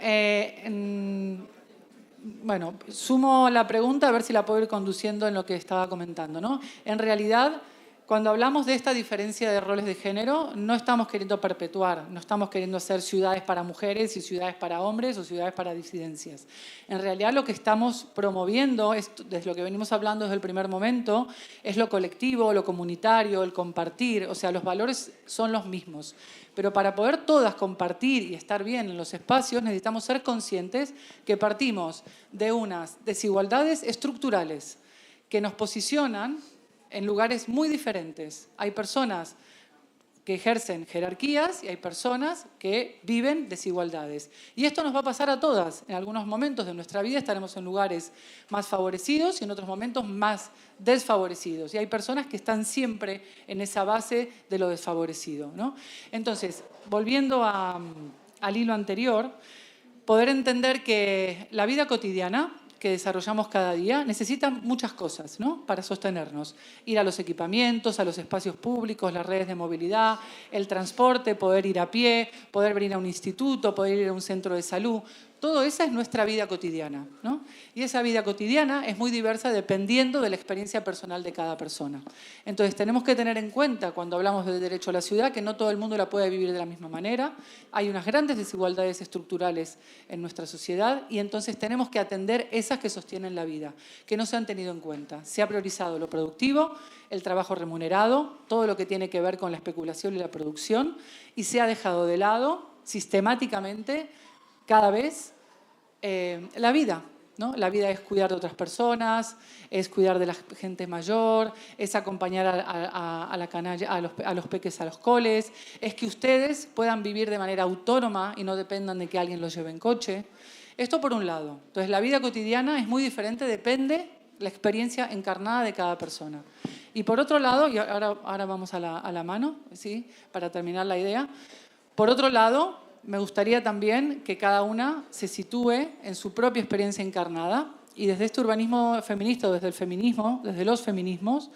bueno, sumo la pregunta a ver si la puedo ir conduciendo en lo que estaba comentando, ¿no? En realidad, cuando hablamos de esta diferencia de roles de género, no estamos queriendo perpetuar, no estamos queriendo hacer ciudades para mujeres y ciudades para hombres o ciudades para disidencias. En realidad, lo que estamos promoviendo, desde lo que venimos hablando desde el primer momento, es lo colectivo, lo comunitario, el compartir, o sea, los valores son los mismos. Pero para poder todas compartir y estar bien en los espacios, necesitamos ser conscientes que partimos de unas desigualdades estructurales que nos posicionan en lugares muy diferentes. Hay personas que ejercen jerarquías y hay personas que viven desigualdades. Y esto nos va a pasar a todas. En algunos momentos de nuestra vida estaremos en lugares más favorecidos y en otros momentos más desfavorecidos. Y hay personas que están siempre en esa base de lo desfavorecido, ¿no? Entonces, volviendo al hilo anterior, poder entender que la vida cotidiana que desarrollamos cada día necesitan muchas cosas, ¿no?, para sostenernos. Ir a los equipamientos, a los espacios públicos, las redes de movilidad, el transporte, poder ir a pie, poder venir a un instituto, poder ir a un centro de salud. Todo eso es nuestra vida cotidiana, ¿no? Y esa vida cotidiana es muy diversa dependiendo de la experiencia personal de cada persona. Entonces, tenemos que tener en cuenta, cuando hablamos del derecho a la ciudad, que no todo el mundo la puede vivir de la misma manera. Hay unas grandes desigualdades estructurales en nuestra sociedad y entonces tenemos que atender esas que sostienen la vida, que no se han tenido en cuenta. Se ha priorizado lo productivo, el trabajo remunerado, todo lo que tiene que ver con la especulación y la producción, y se ha dejado de lado sistemáticamente cada vez la vida, ¿no? La vida es cuidar de otras personas, es cuidar de la gente mayor, es acompañar a la canalla, a los peques a los coles, es que ustedes puedan vivir de manera autónoma y no dependan de que alguien los lleve en coche. Esto por un lado. Entonces, la vida cotidiana es muy diferente, depende la experiencia encarnada de cada persona. Y por otro lado, y ahora vamos a la mano, ¿sí? Para terminar la idea. Por otro lado, me gustaría también que cada una se sitúe en su propia experiencia encarnada y desde este urbanismo feminista, o desde el feminismo, desde los feminismos,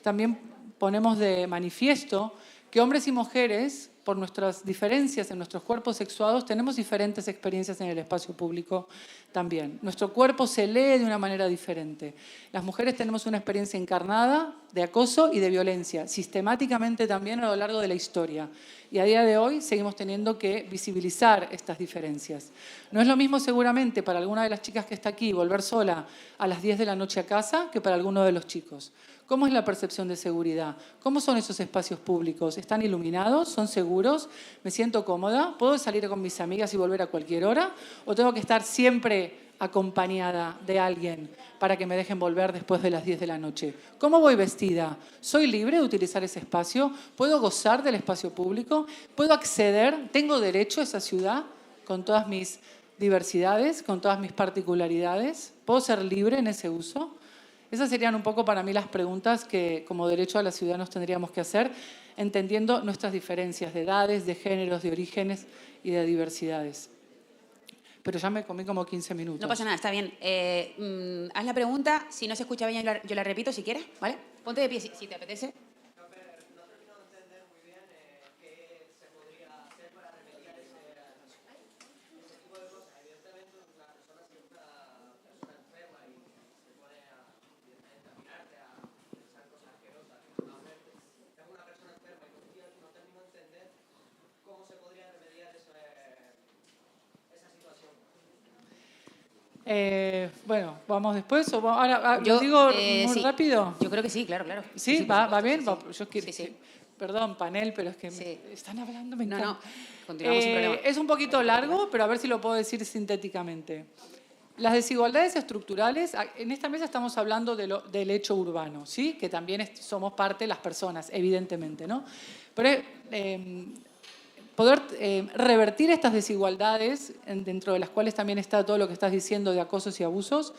también ponemos de manifiesto que hombres y mujeres, por nuestras diferencias en nuestros cuerpos sexuados, tenemos diferentes experiencias en el espacio público también. Nuestro cuerpo se lee de una manera diferente. Las mujeres tenemos una experiencia encarnada de acoso y de violencia, sistemáticamente también a lo largo de la historia. Y a día de hoy seguimos teniendo que visibilizar estas diferencias. No es lo mismo seguramente para alguna de las chicas que está aquí volver sola a las 10 de la noche a casa que para alguno de los chicos. ¿Cómo es la percepción de seguridad? ¿Cómo son esos espacios públicos? ¿Están iluminados? ¿Son seguros? ¿Me siento cómoda? ¿Puedo salir con mis amigas y volver a cualquier hora? ¿O tengo que estar siempre acompañada de alguien para que me dejen volver después de las 10 de la noche? ¿Cómo voy vestida? ¿Soy libre de utilizar ese espacio? ¿Puedo gozar del espacio público? ¿Puedo acceder? ¿Tengo derecho a esa ciudad con todas mis diversidades, con todas mis particularidades? ¿Puedo ser libre en ese uso? Esas serían un poco para mí las preguntas que como derecho a la ciudad nos tendríamos que hacer, entendiendo nuestras diferencias de edades, de géneros, de orígenes y de diversidades. Pero ya me comí como 15 minutos. No pasa nada, está bien. Haz la pregunta, si no se escucha bien yo la repito si quieres, ¿vale? Ponte de pie si te apetece. Bueno, ¿vamos después? ¿O ahora lo digo muy sí. rápido? Yo creo que sí, claro. ¿Sí? ¿Va bien? Sí. Yo quiero, Sí. Perdón, panel, pero es que Sí. están hablando, me encanta. No, continuamos sin problema. Es un poquito largo, pero a ver si lo puedo decir sintéticamente. Las desigualdades estructurales, en esta mesa estamos hablando del hecho urbano, ¿sí? Que también somos parte de las personas, evidentemente, ¿no? Pero poder revertir estas desigualdades, dentro de las cuales también está todo lo que estás diciendo de acosos y abusos,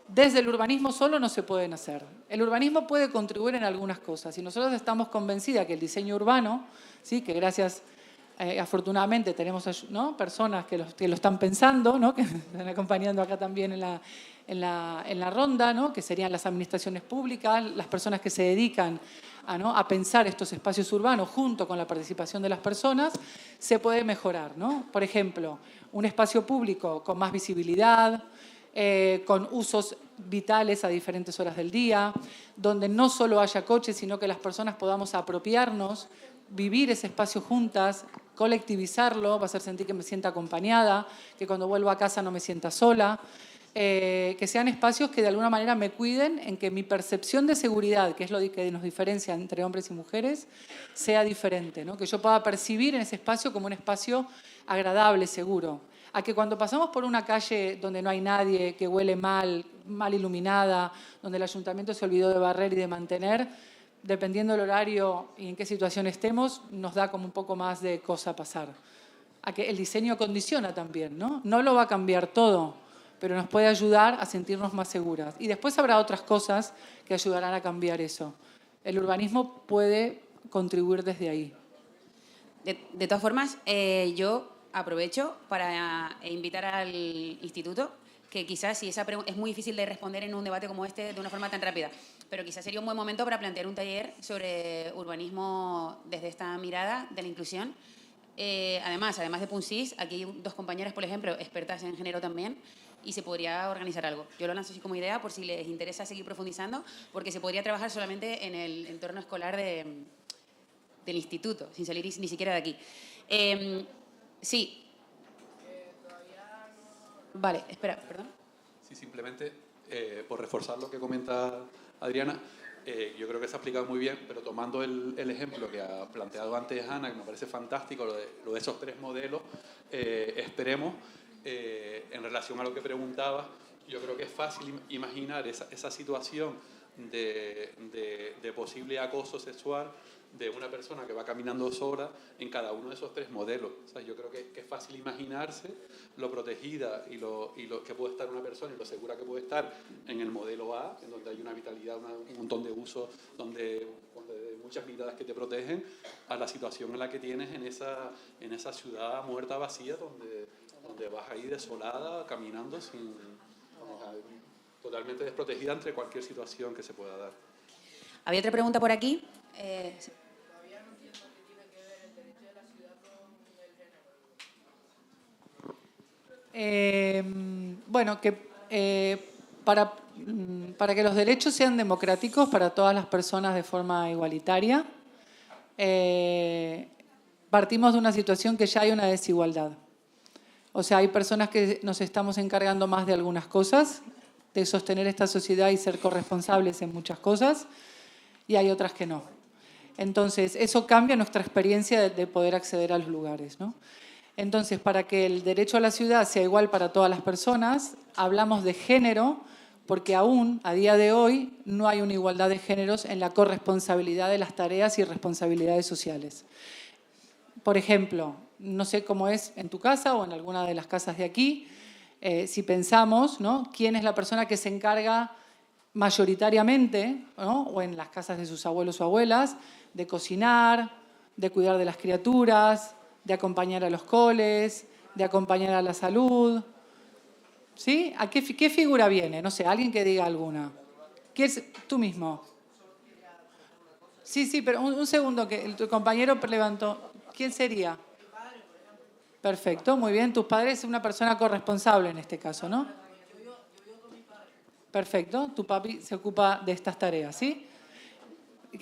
desde el urbanismo solo no se pueden hacer. El urbanismo puede contribuir en algunas cosas y nosotros estamos convencidas que el diseño urbano, ¿sí? Que gracias, afortunadamente tenemos, ¿no? Personas que lo están pensando, ¿no? Que me están acompañando acá también en la ronda, ¿no? Que serían las administraciones públicas, las personas que se dedican a pensar estos espacios urbanos junto con la participación de las personas, se puede mejorar, ¿no? Por ejemplo, un espacio público con más visibilidad, con usos vitales a diferentes horas del día, donde no solo haya coches, sino que las personas podamos apropiarnos, vivir ese espacio juntas, colectivizarlo, va a hacer sentir que me sienta acompañada, que cuando vuelvo a casa no me sienta sola, que sean espacios que de alguna manera me cuiden en que mi percepción de seguridad, que es lo que nos diferencia entre hombres y mujeres, sea diferente, ¿no? Que yo pueda percibir en ese espacio como un espacio agradable, seguro. A que cuando pasamos por una calle donde no hay nadie, que huele mal iluminada, donde el ayuntamiento se olvidó de barrer y de mantener, dependiendo del horario y en qué situación estemos, nos da como un poco más de cosa pasar. A que el diseño condiciona también, ¿no? No lo va a cambiar todo, pero nos puede ayudar a sentirnos más seguras. Y después habrá otras cosas que ayudarán a cambiar eso. El urbanismo puede contribuir desde ahí. De todas formas, yo aprovecho para invitar al instituto, que quizás si esa pregunta es muy difícil de responder en un debate como este de una forma tan rápida, pero quizás sería un buen momento para plantear un taller sobre urbanismo desde esta mirada de la inclusión. Además de Punsis, aquí hay dos compañeras, por ejemplo, expertas en género también, y se podría organizar algo. Yo lo lanzo así como idea por si les interesa seguir profundizando, porque se podría trabajar solamente en el entorno escolar del instituto, sin salir ni siquiera de aquí. Sí. Vale, espera, perdón. Sí, simplemente por reforzar lo que comenta Adriana, yo creo que se ha explicado muy bien, pero tomando el ejemplo que ha planteado antes Ana, que me parece fantástico, lo de esos tres modelos, esperemos, en relación a lo que preguntaba, yo creo que es fácil imaginar esa situación de posible acoso sexual de una persona que va caminando sola en cada uno de esos tres modelos. O sea, yo creo que es fácil imaginarse lo protegida y lo que puede estar una persona y lo segura que puede estar en el modelo A, en donde hay una vitalidad, un montón de usos, donde muchas miradas que te protegen, a la situación en la que tienes en esa ciudad muerta, vacía, donde vas ahí desolada, caminando totalmente desprotegida entre cualquier situación que se pueda dar. Había otra pregunta por aquí. Todavía no entiendo qué tiene que ver el derecho de la ciudad con el género. Bueno, para que los derechos sean democráticos para todas las personas de forma igualitaria, partimos de una situación que ya hay una desigualdad. O sea, hay personas que nos estamos encargando más de algunas cosas, de sostener esta sociedad y ser corresponsables en muchas cosas, y hay otras que no. Entonces, eso cambia nuestra experiencia de poder acceder a los lugares, ¿no? Entonces, para que el derecho a la ciudad sea igual para todas las personas, hablamos de género, porque aún, a día de hoy, no hay una igualdad de géneros en la corresponsabilidad de las tareas y responsabilidades sociales. Por ejemplo, no sé cómo es en tu casa o en alguna de las casas de aquí, si pensamos, ¿no?, quién es la persona que se encarga mayoritariamente, ¿no?, o en las casas de sus abuelos o abuelas, de cocinar, de cuidar de las criaturas, de acompañar a los coles, de acompañar a la salud. ¿Sí? ¿A qué figura viene? No sé, alguien que diga alguna. Tú mismo. Sí, pero un segundo, que tu compañero levantó. ¿Quién sería? Perfecto, muy bien. Tus padres es una persona corresponsable en este caso, ¿no? Perfecto, tu papi se ocupa de estas tareas, ¿sí?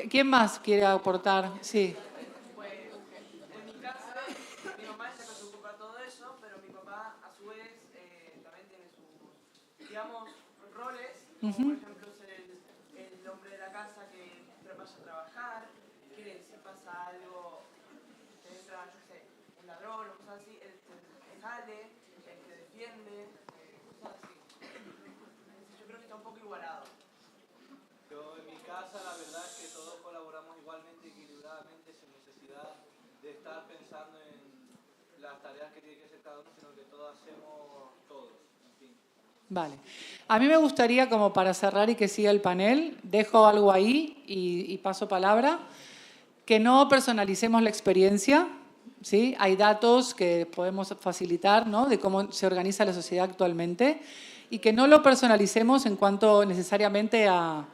¿Quién más quiere aportar? Sí. Pues en mi casa, mi mamá es la que se ocupa de todo eso, pero mi papá, a su vez, también tiene sus, digamos, roles, como por ejemplo ser el hombre de la casa que vaya a trabajar, que si pasa algo, te entra, no sé, un ladrón o cosas así, él sale, el que defiende, cosas así. Yo creo que está un poco igualado. Yo en mi casa la verdad es que todos colaboramos igualmente, equilibradamente, sin necesidad de estar pensando en las tareas que tiene que hacer cada uno, sino que todos hacemos todos, en fin. Vale. A mí me gustaría, como para cerrar y que siga el panel, dejo algo ahí y paso palabra, que no personalicemos la experiencia, ¿sí? Hay datos que podemos facilitar, ¿no?, de cómo se organiza la sociedad actualmente, y que no lo personalicemos en cuanto necesariamente a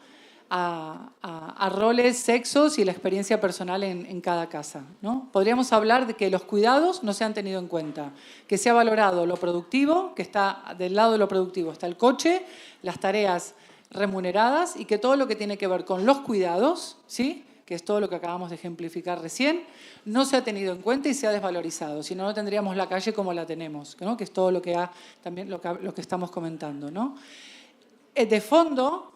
roles, sexos y la experiencia personal en cada casa, ¿no? Podríamos hablar de que los cuidados no se han tenido en cuenta, que se ha valorado lo productivo, que está del lado de lo productivo está el coche, las tareas remuneradas, y que todo lo que tiene que ver con los cuidados, ¿sí?, que es todo lo que acabamos de ejemplificar recién, no se ha tenido en cuenta y se ha desvalorizado. Si no, no tendríamos la calle como la tenemos, ¿no?, que es todo lo que también lo que estamos comentando, ¿no? De fondo,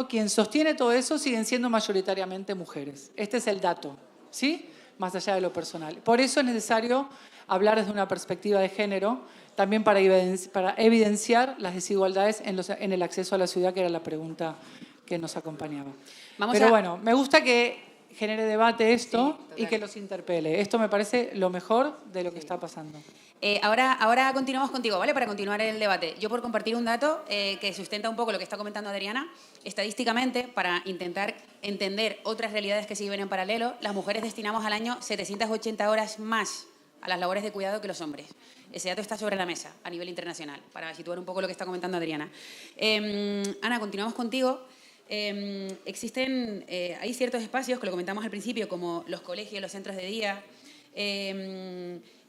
quien sostiene todo eso siguen siendo mayoritariamente mujeres. Este es el dato, ¿sí?, más allá de lo personal. Por eso es necesario hablar desde una perspectiva de género, también para evidenciar las desigualdades en el acceso a la ciudad, que era la pregunta que nos acompañaba. Pero bueno, me gusta que genere debate esto, sí, y que los interpele. Esto me parece lo mejor de lo que está pasando. Ahora continuamos contigo, ¿vale? Para continuar el debate. Yo, por compartir un dato que sustenta un poco lo que está comentando Adriana, estadísticamente, para intentar entender otras realidades que se viven en paralelo, las mujeres destinamos al año 780 horas más a las labores de cuidado que los hombres. Ese dato está sobre la mesa a nivel internacional, para situar un poco lo que está comentando Adriana. Ana, continuamos contigo. Hay ciertos espacios, que lo comentamos al principio, como los colegios, los centros de día,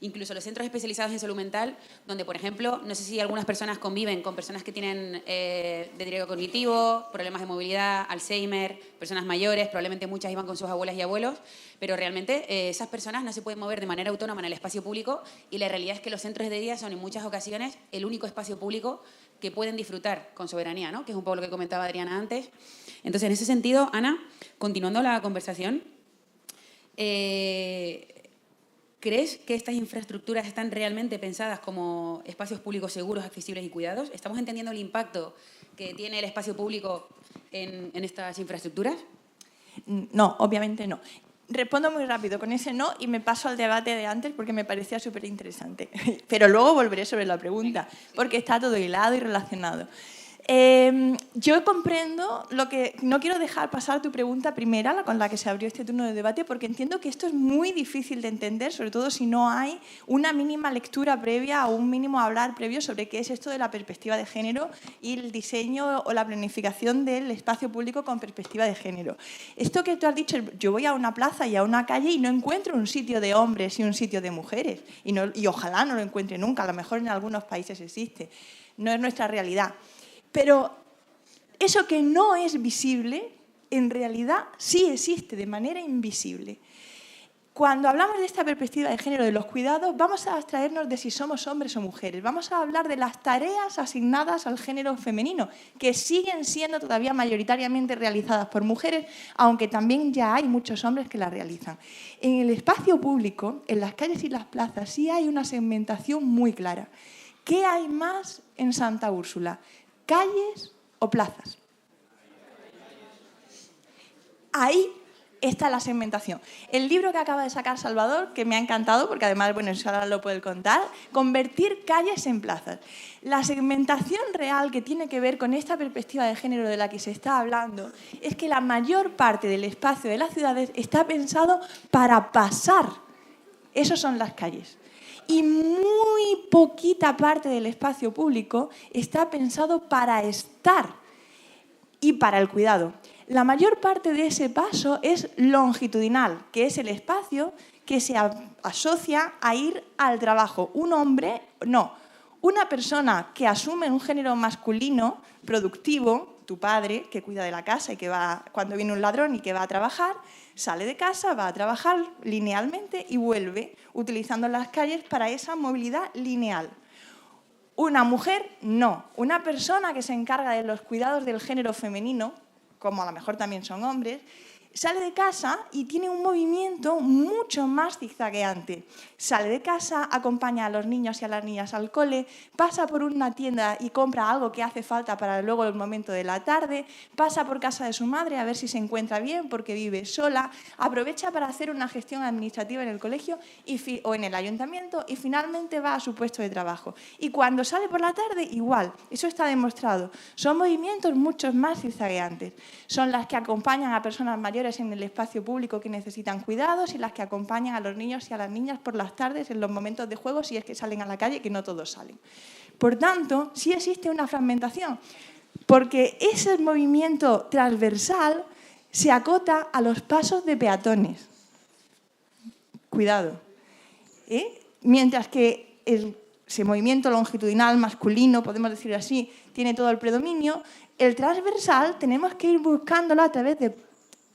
incluso los centros especializados en salud mental, donde, por ejemplo, no sé si algunas personas conviven con personas que tienen deterioro cognitivo, problemas de movilidad, Alzheimer, personas mayores, probablemente muchas iban con sus abuelas y abuelos, pero realmente esas personas no se pueden mover de manera autónoma en el espacio público, y la realidad es que los centros de día son en muchas ocasiones el único espacio público que pueden disfrutar con soberanía, ¿no?, que es un poco lo que comentaba Adriana antes. Entonces, en ese sentido, Ana, continuando la conversación, ¿crees que estas infraestructuras están realmente pensadas como espacios públicos seguros, accesibles y cuidados? ¿Estamos entendiendo el impacto que tiene el espacio público en estas infraestructuras? No, obviamente no. Respondo muy rápido con ese no y me paso al debate de antes porque me parecía súper interesante. Pero luego volveré sobre la pregunta, porque está todo hilado y relacionado. Yo comprendo lo que... No quiero dejar pasar tu pregunta primera, con la que se abrió este turno de debate, porque entiendo que esto es muy difícil de entender, sobre todo si no hay una mínima lectura previa o un mínimo hablar previo sobre qué es esto de la perspectiva de género y el diseño o la planificación del espacio público con perspectiva de género. Esto que tú has dicho, yo voy a una plaza y a una calle y no encuentro un sitio de hombres y un sitio de mujeres. Y ojalá no lo encuentre nunca, a lo mejor en algunos países existe. No es nuestra realidad. Pero eso que no es visible, en realidad sí existe de manera invisible. Cuando hablamos de esta perspectiva de género de los cuidados, vamos a abstraernos de si somos hombres o mujeres. Vamos a hablar de las tareas asignadas al género femenino, que siguen siendo todavía mayoritariamente realizadas por mujeres, aunque también ya hay muchos hombres que las realizan. En el espacio público, en las calles y las plazas, sí hay una segmentación muy clara. ¿Qué hay más en Santa Úrsula? ¿Calles o plazas? Ahí está la segmentación. El libro que acaba de sacar Salvador, que me ha encantado, porque además, bueno, eso ahora lo puede contar, Convertir calles en plazas. La segmentación real que tiene que ver con esta perspectiva de género de la que se está hablando es que la mayor parte del espacio de las ciudades está pensado para pasar. Esas son las calles. Y muy poquita parte del espacio público está pensado para estar y para el cuidado. La mayor parte de ese paso es longitudinal, que es el espacio que se asocia a ir al trabajo. Una persona que asume un género masculino productivo, tu padre, que cuida de la casa y que va cuando viene un ladrón y que va a trabajar, sale de casa, va a trabajar linealmente y vuelve, utilizando las calles para esa movilidad lineal. Una mujer, no. Una persona que se encarga de los cuidados del género femenino, como a lo mejor también son hombres, sale de casa y tiene un movimiento mucho más zigzagueante. Sale de casa, acompaña a los niños y a las niñas al cole, pasa por una tienda y compra algo que hace falta para luego el momento de la tarde, pasa por casa de su madre a ver si se encuentra bien porque vive sola, aprovecha para hacer una gestión administrativa en el colegio o en el ayuntamiento y finalmente va a su puesto de trabajo. Y cuando sale por la tarde, igual. Eso está demostrado. Son movimientos mucho más zigzagueantes. Son las que acompañan a personas mayores en el espacio público que necesitan cuidados y las que acompañan a los niños y a las niñas por las tardes en los momentos de juego si es que salen a la calle, que no todos salen. Por tanto, sí existe una fragmentación, porque ese movimiento transversal se acota a los pasos de peatones. Cuidado. Mientras que ese movimiento longitudinal masculino, podemos decir así, tiene todo el predominio, el transversal tenemos que ir buscándolo a través de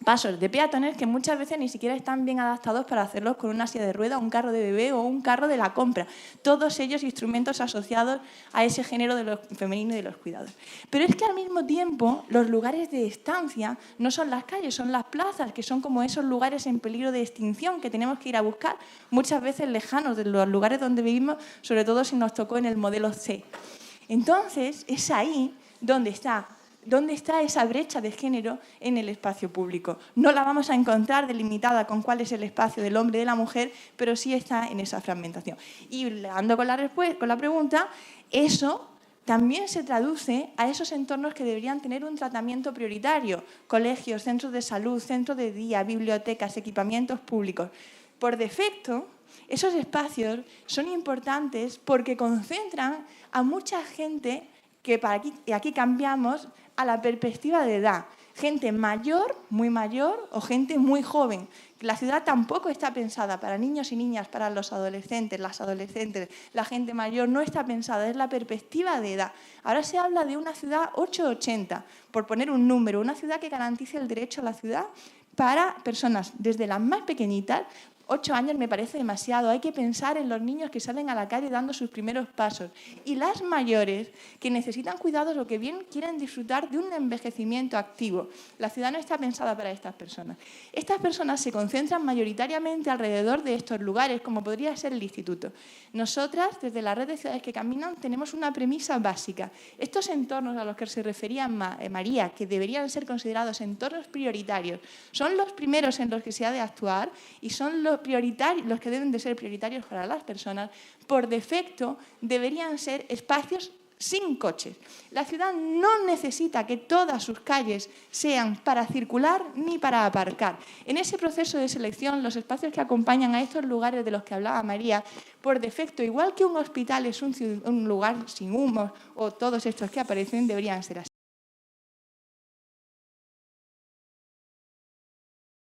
pasos de peatones que muchas veces ni siquiera están bien adaptados para hacerlos con una silla de ruedas, un carro de bebé o un carro de la compra. Todos ellos instrumentos asociados a ese género de lo femenino y de los cuidados. Pero es que al mismo tiempo los lugares de estancia no son las calles, son las plazas, que son como esos lugares en peligro de extinción que tenemos que ir a buscar, muchas veces lejanos de los lugares donde vivimos, sobre todo si nos tocó en el modelo C. Entonces, es ahí donde está esa brecha de género en el espacio público. No la vamos a encontrar delimitada con cuál es el espacio del hombre y de la mujer, pero sí está en esa fragmentación. Y ando con la pregunta, eso también se traduce a esos entornos que deberían tener un tratamiento prioritario: colegios, centros de salud, centros de día, bibliotecas, equipamientos públicos. Por defecto, esos espacios son importantes porque concentran a mucha gente que aquí cambiamos a la perspectiva de edad. Gente mayor, muy mayor, o gente muy joven. La ciudad tampoco está pensada para niños y niñas, para los adolescentes, las adolescentes. La gente mayor no está pensada, es la perspectiva de edad. Ahora se habla de una ciudad 880, por poner un número, una ciudad que garantice el derecho a la ciudad para personas desde las más pequeñitas, 8 años me parece demasiado. Hay que pensar en los niños que salen a la calle dando sus primeros pasos. Y las mayores que necesitan cuidados o que bien quieren disfrutar de un envejecimiento activo. La ciudad no está pensada para estas personas. Estas personas se concentran mayoritariamente alrededor de estos lugares, como podría ser el instituto. Nosotras, desde la red de ciudades que caminan, tenemos una premisa básica. Estos entornos a los que se refería María, que deberían ser considerados entornos prioritarios, son los primeros en los que se ha de actuar y son los que deben de ser prioritarios para las personas. Por defecto, deberían ser espacios sin coches. La ciudad no necesita que todas sus calles sean para circular ni para aparcar. En ese proceso de selección, los espacios que acompañan a estos lugares de los que hablaba María, por defecto, igual que un hospital es un lugar sin humos o todos estos que aparecen, deberían ser así.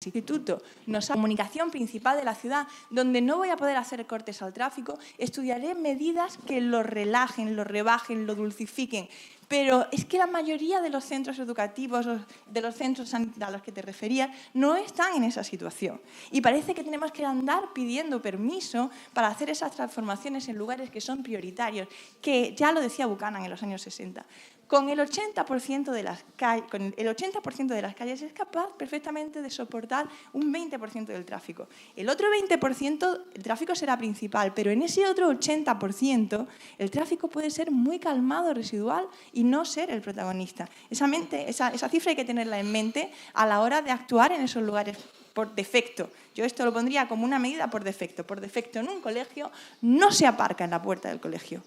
Instituto, la comunicación principal de la ciudad, donde no voy a poder hacer cortes al tráfico, estudiaré medidas que lo relajen, lo rebajen, lo dulcifiquen. Pero es que la mayoría de los centros educativos, de los centros a los que te referías, no están en esa situación. Y parece que tenemos que andar pidiendo permiso para hacer esas transformaciones en lugares que son prioritarios, que ya lo decía Buchanan en los años 60. Con el 80% de las calles es capaz perfectamente de soportar un 20% del tráfico. El otro 20%, el tráfico será principal, pero en ese otro 80% el tráfico puede ser muy calmado, residual y no ser el protagonista. Esa cifra hay que tenerla en mente a la hora de actuar en esos lugares por defecto. Yo esto lo pondría como una medida por defecto. Por defecto en un colegio no se aparca en la puerta del colegio.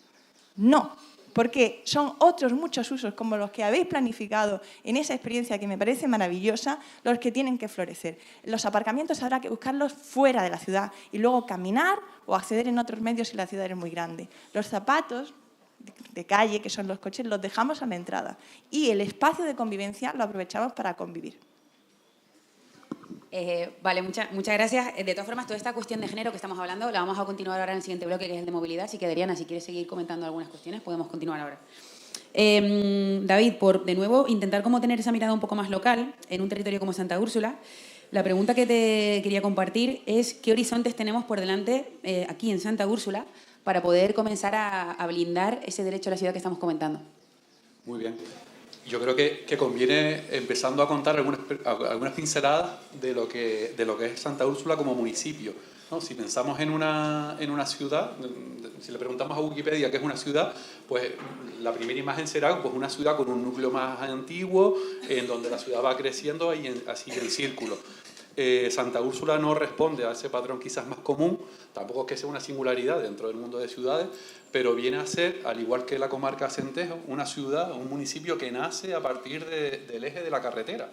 No. Porque son otros muchos usos, como los que habéis planificado en esa experiencia que me parece maravillosa, los que tienen que florecer. Los aparcamientos habrá que buscarlos fuera de la ciudad y luego caminar o acceder en otros medios si la ciudad es muy grande. Los zapatos de calle, que son los coches, los dejamos a la entrada y el espacio de convivencia lo aprovechamos para convivir. Vale, muchas gracias. De todas formas, toda esta cuestión de género que estamos hablando la vamos a continuar ahora en el siguiente bloque, que es el de movilidad. Así que, Adriana, si quieres seguir comentando algunas cuestiones, podemos continuar ahora. David, por de nuevo intentar como tener esa mirada un poco más local en un territorio como Santa Úrsula, la pregunta que te quería compartir es qué horizontes tenemos por delante aquí en Santa Úrsula para poder comenzar a blindar ese derecho a la ciudad que estamos comentando. Muy bien. Yo creo que conviene empezando a contar algunas pinceladas de lo que es Santa Úrsula como municipio, ¿no? Si pensamos en una ciudad, si le preguntamos a Wikipedia qué es una ciudad, pues la primera imagen será pues, una ciudad con un núcleo más antiguo, en donde la ciudad va creciendo así en círculo. Santa Úrsula no responde a ese patrón quizás más común, tampoco es que sea una singularidad dentro del mundo de ciudades, pero viene a ser, al igual que la comarca Acentejo, una ciudad, un municipio que nace a partir del eje de la carretera.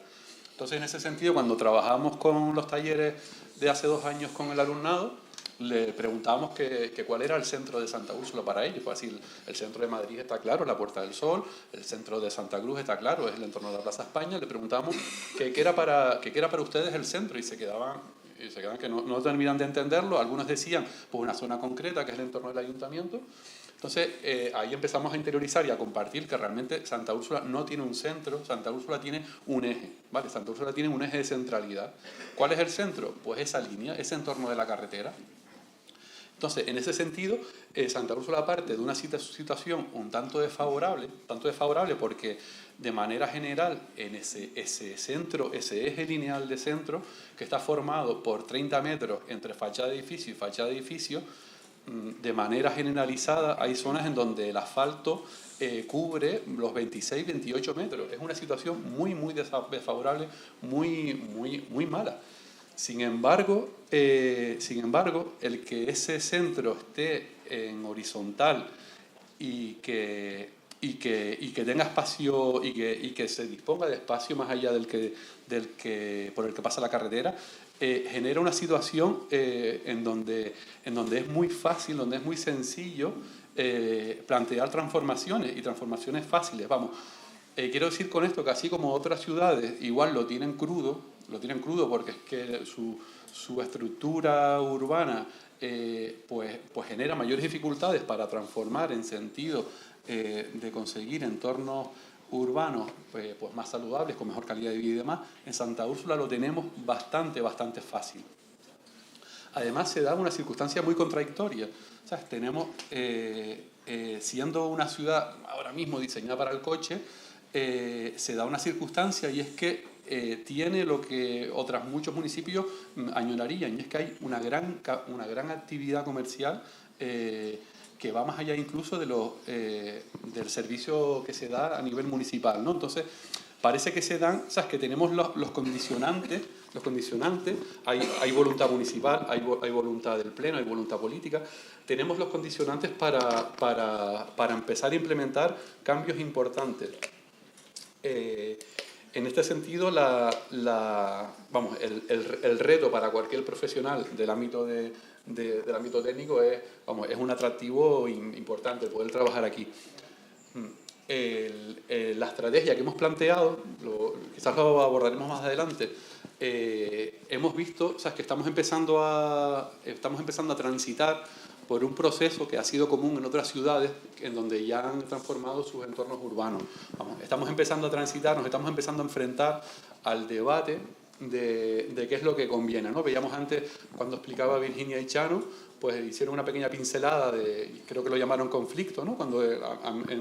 Entonces, en ese sentido, cuando trabajamos con los talleres de hace 2 años con el alumnado, le preguntábamos que cuál era el centro de Santa Úrsula para ellos. Pues así, el centro de Madrid está claro, la Puerta del Sol, el centro de Santa Cruz está claro, es el entorno de la Plaza España. Le preguntamos qué era para ustedes el centro y se quedaban que no terminan de entenderlo. Algunos decían pues una zona concreta que es el entorno del ayuntamiento. Entonces ahí empezamos a interiorizar y a compartir que realmente Santa Úrsula no tiene un centro, Santa Úrsula tiene un eje, ¿vale? Santa Úrsula tiene un eje de centralidad. ¿Cuál es el centro? Pues esa línea, ese entorno de la carretera. Entonces, en ese sentido, Santa Úrsula parte de una situación un tanto desfavorable porque de manera general en ese centro, ese eje lineal de centro, que está formado por 30 metros entre fachada de edificio y fachada de edificio, de manera generalizada hay zonas en donde el asfalto cubre los 26-28 metros. Es una situación muy desfavorable, muy mala. Sin embargo, el que ese centro esté en horizontal y que tenga espacio y que se disponga de espacio más allá por el que pasa la carretera, genera una situación en donde es muy fácil, donde es muy sencillo plantear transformaciones fáciles. Vamos, quiero decir con esto que así como otras ciudades igual lo tienen crudo porque es que su estructura urbana pues genera mayores dificultades para transformar en sentido de conseguir entornos urbanos pues más saludables, con mejor calidad de vida y demás. En Santa Úrsula lo tenemos bastante fácil. Además, se da una circunstancia muy contradictoria. ¿Sabes? Tenemos, siendo una ciudad ahora mismo diseñada para el coche, se da una circunstancia y es que tiene lo que muchos municipios añorarían, y es que hay una gran actividad comercial que va más allá incluso del servicio que se da a nivel municipal, ¿no? Entonces, parece que se dan, o sea, que tenemos los condicionantes, hay voluntad municipal, hay voluntad del Pleno, hay voluntad política, tenemos los condicionantes para empezar a implementar cambios importantes. En este sentido, el reto para cualquier profesional del ámbito del ámbito técnico es un atractivo importante poder trabajar aquí. La estrategia que hemos planteado, quizás lo abordaremos más adelante, hemos visto, o sea, que estamos empezando a transitar por un proceso que ha sido común en otras ciudades en donde ya han transformado sus entornos urbanos. Estamos empezando a transitar, nos estamos empezando a enfrentar al debate de qué es lo que conviene, ¿no? Veíamos antes, cuando explicaba Virginia y Chano, pues hicieron una pequeña pincelada creo que lo llamaron conflicto, ¿no? Cuando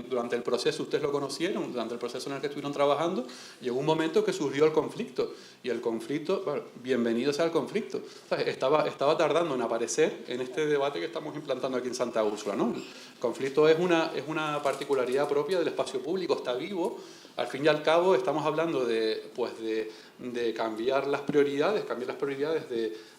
durante el proceso, ustedes lo conocieron, durante el proceso en el que estuvieron trabajando, llegó un momento que surgió el conflicto. Y el conflicto, bueno, bienvenido sea el conflicto. O sea, estaba tardando en aparecer en este debate que estamos implantando aquí en Santa Úrsula, ¿no? El conflicto es una particularidad propia del espacio público, está vivo. Al fin y al cabo estamos hablando de cambiar las prioridades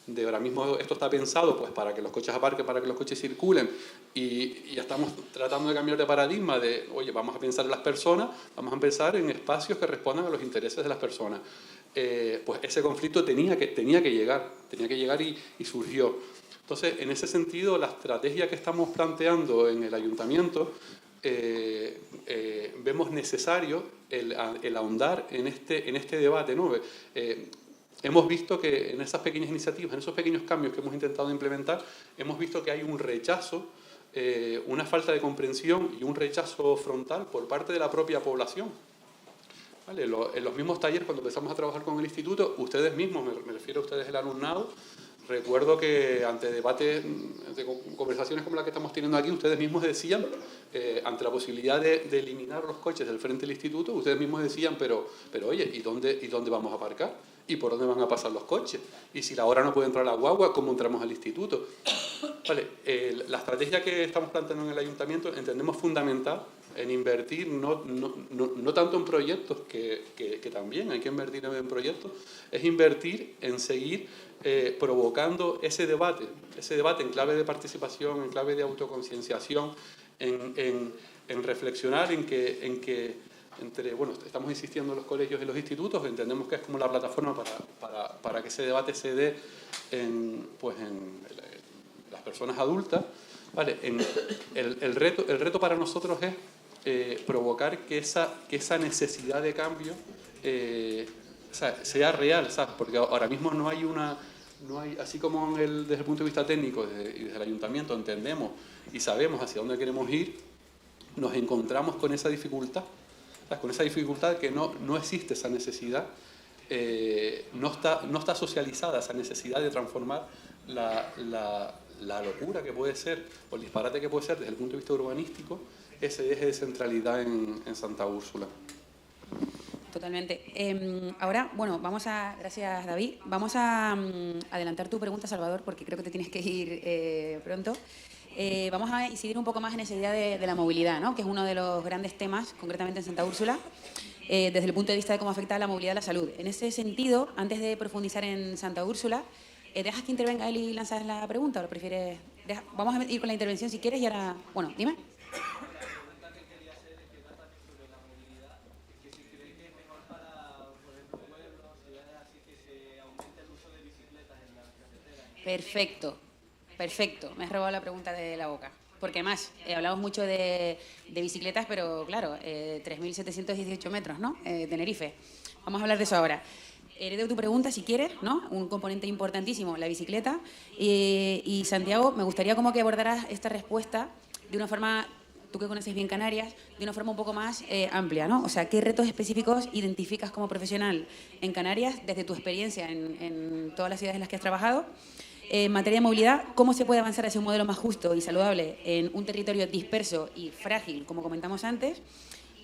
de ahora mismo esto está pensado pues para que los coches aparquen, para que los coches circulen, y ya estamos tratando de cambiar de paradigma de, oye, vamos a pensar en las personas, vamos a pensar en espacios que respondan a los intereses de las personas. Pues ese conflicto tenía que llegar y surgió. Entonces, en ese sentido, la estrategia que estamos planteando en el ayuntamiento, vemos necesario el ahondar en este debate, ¿no? Hemos visto que en esas pequeñas iniciativas, en esos pequeños cambios que hemos intentado implementar, hemos visto que hay un rechazo, una falta de comprensión y un rechazo frontal por parte de la propia población. ¿Vale? En los mismos talleres, cuando empezamos a trabajar con el instituto, ustedes mismos, me refiero a ustedes el alumnado, recuerdo que ante debates, ante conversaciones como la que estamos teniendo aquí, ustedes mismos decían, ante la posibilidad de eliminar los coches del frente del instituto, ustedes mismos decían, pero oye, ¿y dónde vamos a aparcar? ¿Y por dónde van a pasar los coches? Y si la hora no puede entrar la guagua, ¿cómo entramos al instituto? Vale, la estrategia que estamos planteando en el ayuntamiento entendemos fundamental en invertir, no tanto en proyectos, que también hay que invertir en proyectos, es invertir en seguir provocando ese debate en clave de participación, en clave de autoconcienciación, en reflexionar en que estamos insistiendo en los colegios y los institutos, entendemos que es como la plataforma para que ese debate se dé en las personas adultas. ¿Vale? El reto para nosotros es provocar que esa necesidad de cambio sea real, ¿sabes? Porque ahora mismo no hay, así como desde el punto de vista técnico y desde el ayuntamiento entendemos y sabemos hacia dónde queremos ir, nos encontramos con esa dificultad. Con esa dificultad que no existe esa necesidad, no está socializada esa necesidad de transformar la locura que puede ser, o el disparate que puede ser desde el punto de vista urbanístico, ese eje de centralidad en Santa Úrsula. Totalmente. Ahora, bueno, gracias David, vamos a adelantar tu pregunta, Salvador, porque creo que te tienes que ir pronto. Vamos a incidir un poco más en esa idea de la movilidad, ¿no? Que es uno de los grandes temas, concretamente en Santa Úrsula, desde el punto de vista de cómo afecta a la movilidad a la salud. En ese sentido, antes de profundizar en Santa Úrsula, ¿dejas que intervenga él y lanzas la pregunta o lo prefieres? Vamos a ir con la intervención si quieres y ahora... Bueno, dime. Perfecto. Me has robado la pregunta de la boca. Porque además, hablamos mucho de bicicletas, pero claro, 3.718 metros, ¿no? Tenerife. Vamos a hablar de eso ahora. Heredo tu pregunta, si quieres, ¿no? Un componente importantísimo, la bicicleta. Y Santiago, me gustaría como que abordaras esta respuesta de una forma, tú que conoces bien Canarias, de una forma un poco más amplia, ¿no? O sea, ¿qué retos específicos identificas como profesional en Canarias desde tu experiencia en todas las ciudades en las que has trabajado? En materia de movilidad, ¿cómo se puede avanzar hacia un modelo más justo y saludable en un territorio disperso y frágil, como comentamos antes?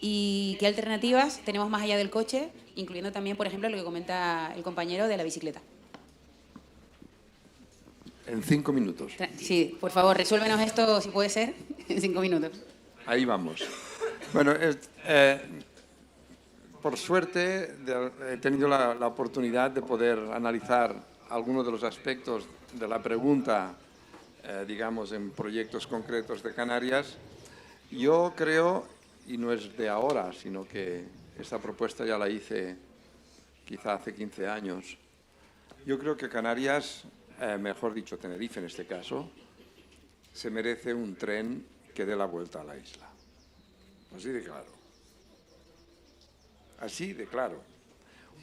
¿Y qué alternativas tenemos más allá del coche, incluyendo también, por ejemplo, lo que comenta el compañero de la bicicleta? En 5 minutos. Sí, por favor, resuélvenos esto, si puede ser, en 5 minutos. Ahí vamos. Bueno, por suerte he tenido la oportunidad de poder analizar algunos de los aspectos de la pregunta, digamos, en proyectos concretos de Canarias. Yo creo, y no es de ahora, sino que esta propuesta ya la hice quizá hace 15 años, yo creo que Canarias, mejor dicho Tenerife en este caso, se merece un tren que dé la vuelta a la isla. Así de claro. Así de claro.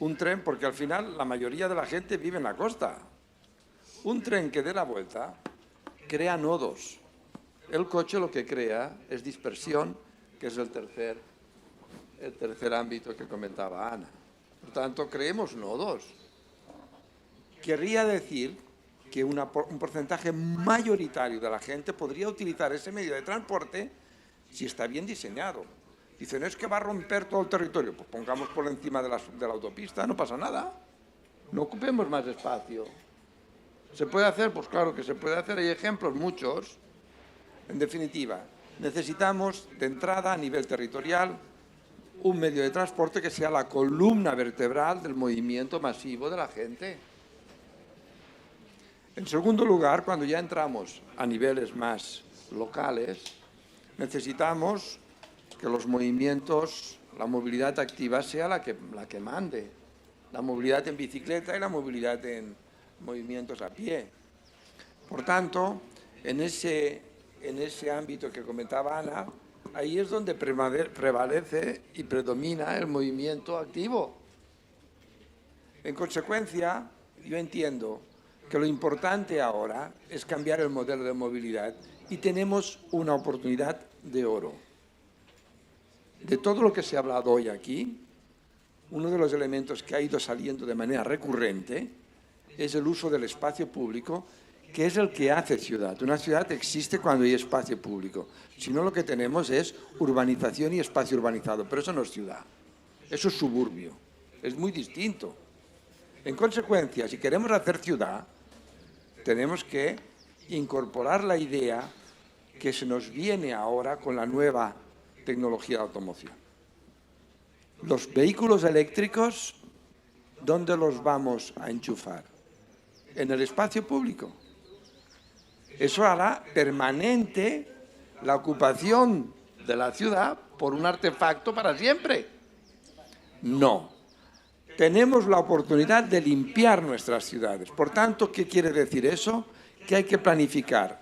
Un tren, porque al final la mayoría de la gente vive en la costa. Un tren que dé la vuelta crea nodos. El coche lo que crea es dispersión, que es el tercer ámbito que comentaba Ana. Por tanto, creemos nodos. Querría decir que un porcentaje mayoritario de la gente podría utilizar ese medio de transporte si está bien diseñado. Dicen, es que va a romper todo el territorio. Pues pongamos por encima de la autopista, no pasa nada. No ocupemos más espacio. ¿Se puede hacer? Pues claro que se puede hacer. Hay ejemplos, muchos. En definitiva, necesitamos de entrada a nivel territorial un medio de transporte que sea la columna vertebral del movimiento masivo de la gente. En segundo lugar, cuando ya entramos a niveles más locales, necesitamos que los movimientos, la movilidad activa sea la que mande. La movilidad en bicicleta y la movilidad en movimientos a pie. Por tanto, en ese ámbito que comentaba Ana, ahí es donde prevalece y predomina el movimiento activo. En consecuencia, yo entiendo que lo importante ahora es cambiar el modelo de movilidad y tenemos una oportunidad de oro. De todo lo que se ha hablado hoy aquí, uno de los elementos que ha ido saliendo de manera recurrente es el uso del espacio público, que es el que hace ciudad. Una ciudad existe cuando hay espacio público. Si no, lo que tenemos es urbanización y espacio urbanizado, pero eso no es ciudad, eso es suburbio, es muy distinto. En consecuencia, si queremos hacer ciudad, tenemos que incorporar la idea que se nos viene ahora con la nueva tecnología de automoción. Los vehículos eléctricos, ¿dónde los vamos a enchufar? En el espacio público. Eso hará permanente la ocupación de la ciudad por un artefacto para siempre. No. Tenemos la oportunidad de limpiar nuestras ciudades. Por tanto, ¿qué quiere decir eso? Que hay que planificar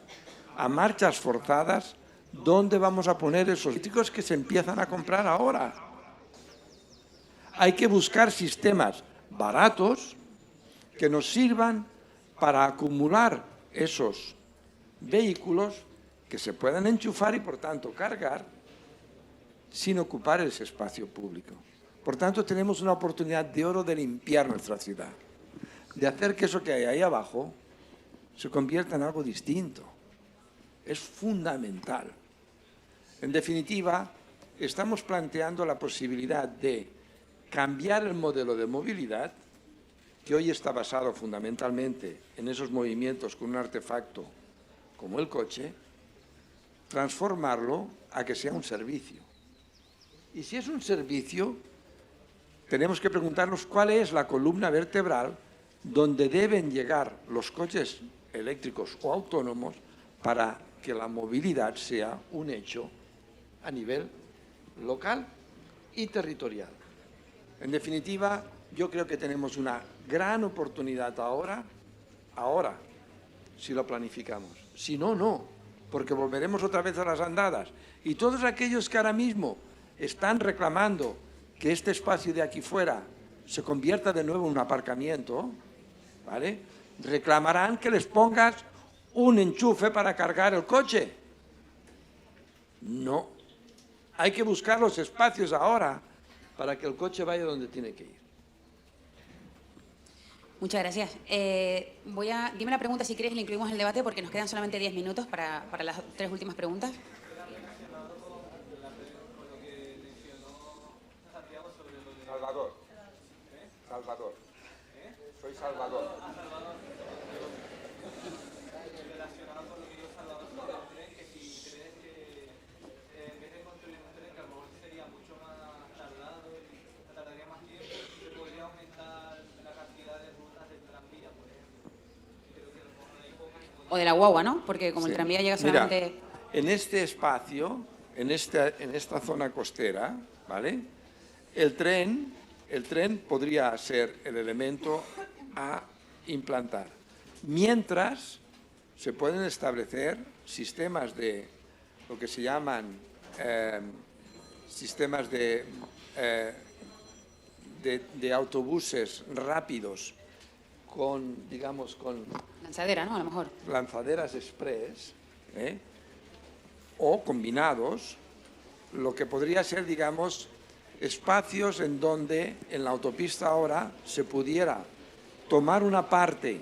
a marchas forzadas dónde vamos a poner esos eléctricos que se empiezan a comprar ahora. Hay que buscar sistemas baratos que nos sirvan para acumular esos vehículos que se puedan enchufar y, por tanto, cargar sin ocupar ese espacio público. Por tanto, tenemos una oportunidad de oro de limpiar nuestra ciudad, de hacer que eso que hay ahí abajo se convierta en algo distinto. Es fundamental. En definitiva, estamos planteando la posibilidad de cambiar el modelo de movilidad, que hoy está basado fundamentalmente en esos movimientos con un artefacto como el coche, transformarlo a que sea un servicio. Y si es un servicio, tenemos que preguntarnos cuál es la columna vertebral donde deben llegar los coches eléctricos o autónomos para que la movilidad sea un hecho a nivel local y territorial. En definitiva, yo creo que tenemos una gran oportunidad ahora, si lo planificamos. Si no, no, porque volveremos otra vez a las andadas. Y todos aquellos que ahora mismo están reclamando que este espacio de aquí fuera se convierta de nuevo en un aparcamiento, ¿vale? Reclamarán que les pongas un enchufe para cargar el coche. No. Hay que buscar los espacios ahora para que el coche vaya donde tiene que ir. Muchas gracias. Dime la pregunta si quieres y la incluimos en el debate porque nos quedan solamente 10 minutos para las 3 últimas preguntas. Salvador. Salvador. Soy Salvador. Relacionado con lo que yo hablaba sobre el tren, que si crees que en vez de construir un tren que a lo mejor sería mucho más tardado y tardaría más tiempo, se podría aumentar la cantidad de rutas del tranvía, por ejemplo. Creo que a lo mejor hay pocas. O de la guagua, ¿no? Porque como el Sí. tranvía llega Mira, solamente... en este espacio, en esta zona costera, ¿vale? El tren podría ser el elemento a implantar. Mientras se pueden establecer sistemas de lo que se llaman sistemas de autobuses rápidos con, digamos, con Lanzadera, ¿no? A lo mejor. lanzaderas express, o combinados, lo que podría ser, digamos, espacios en donde en la autopista ahora se pudiera tomar una parte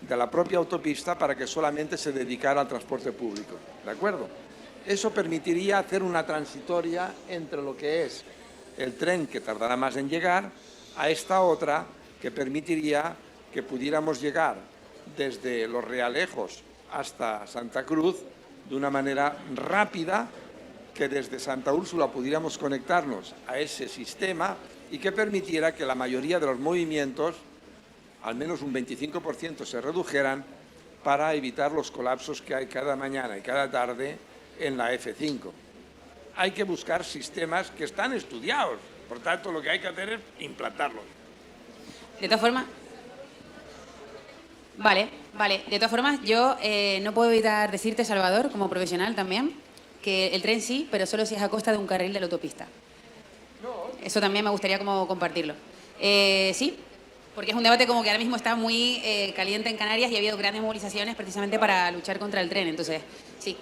de la propia autopista para que solamente se dedicara al transporte público, ¿de acuerdo? Eso permitiría hacer una transitoria entre lo que es el tren, que tardará más en llegar, a esta otra que permitiría que pudiéramos llegar desde Los Realejos hasta Santa Cruz de una manera rápida, que desde Santa Úrsula pudiéramos conectarnos a ese sistema y que permitiera que la mayoría de los movimientos, al menos un 25%, se redujeran para evitar los colapsos que hay cada mañana y cada tarde en la F5. Hay que buscar sistemas que están estudiados, por tanto lo que hay que hacer es implantarlos. De todas formas... Vale. De todas formas, yo no puedo evitar decirte, Salvador, como profesional también, que el tren sí, pero solo si es a costa de un carril de la autopista. Eso también me gustaría como compartirlo. Sí, porque es un debate como que ahora mismo está muy caliente en Canarias y ha habido grandes movilizaciones precisamente para luchar contra el tren. Entonces, sí.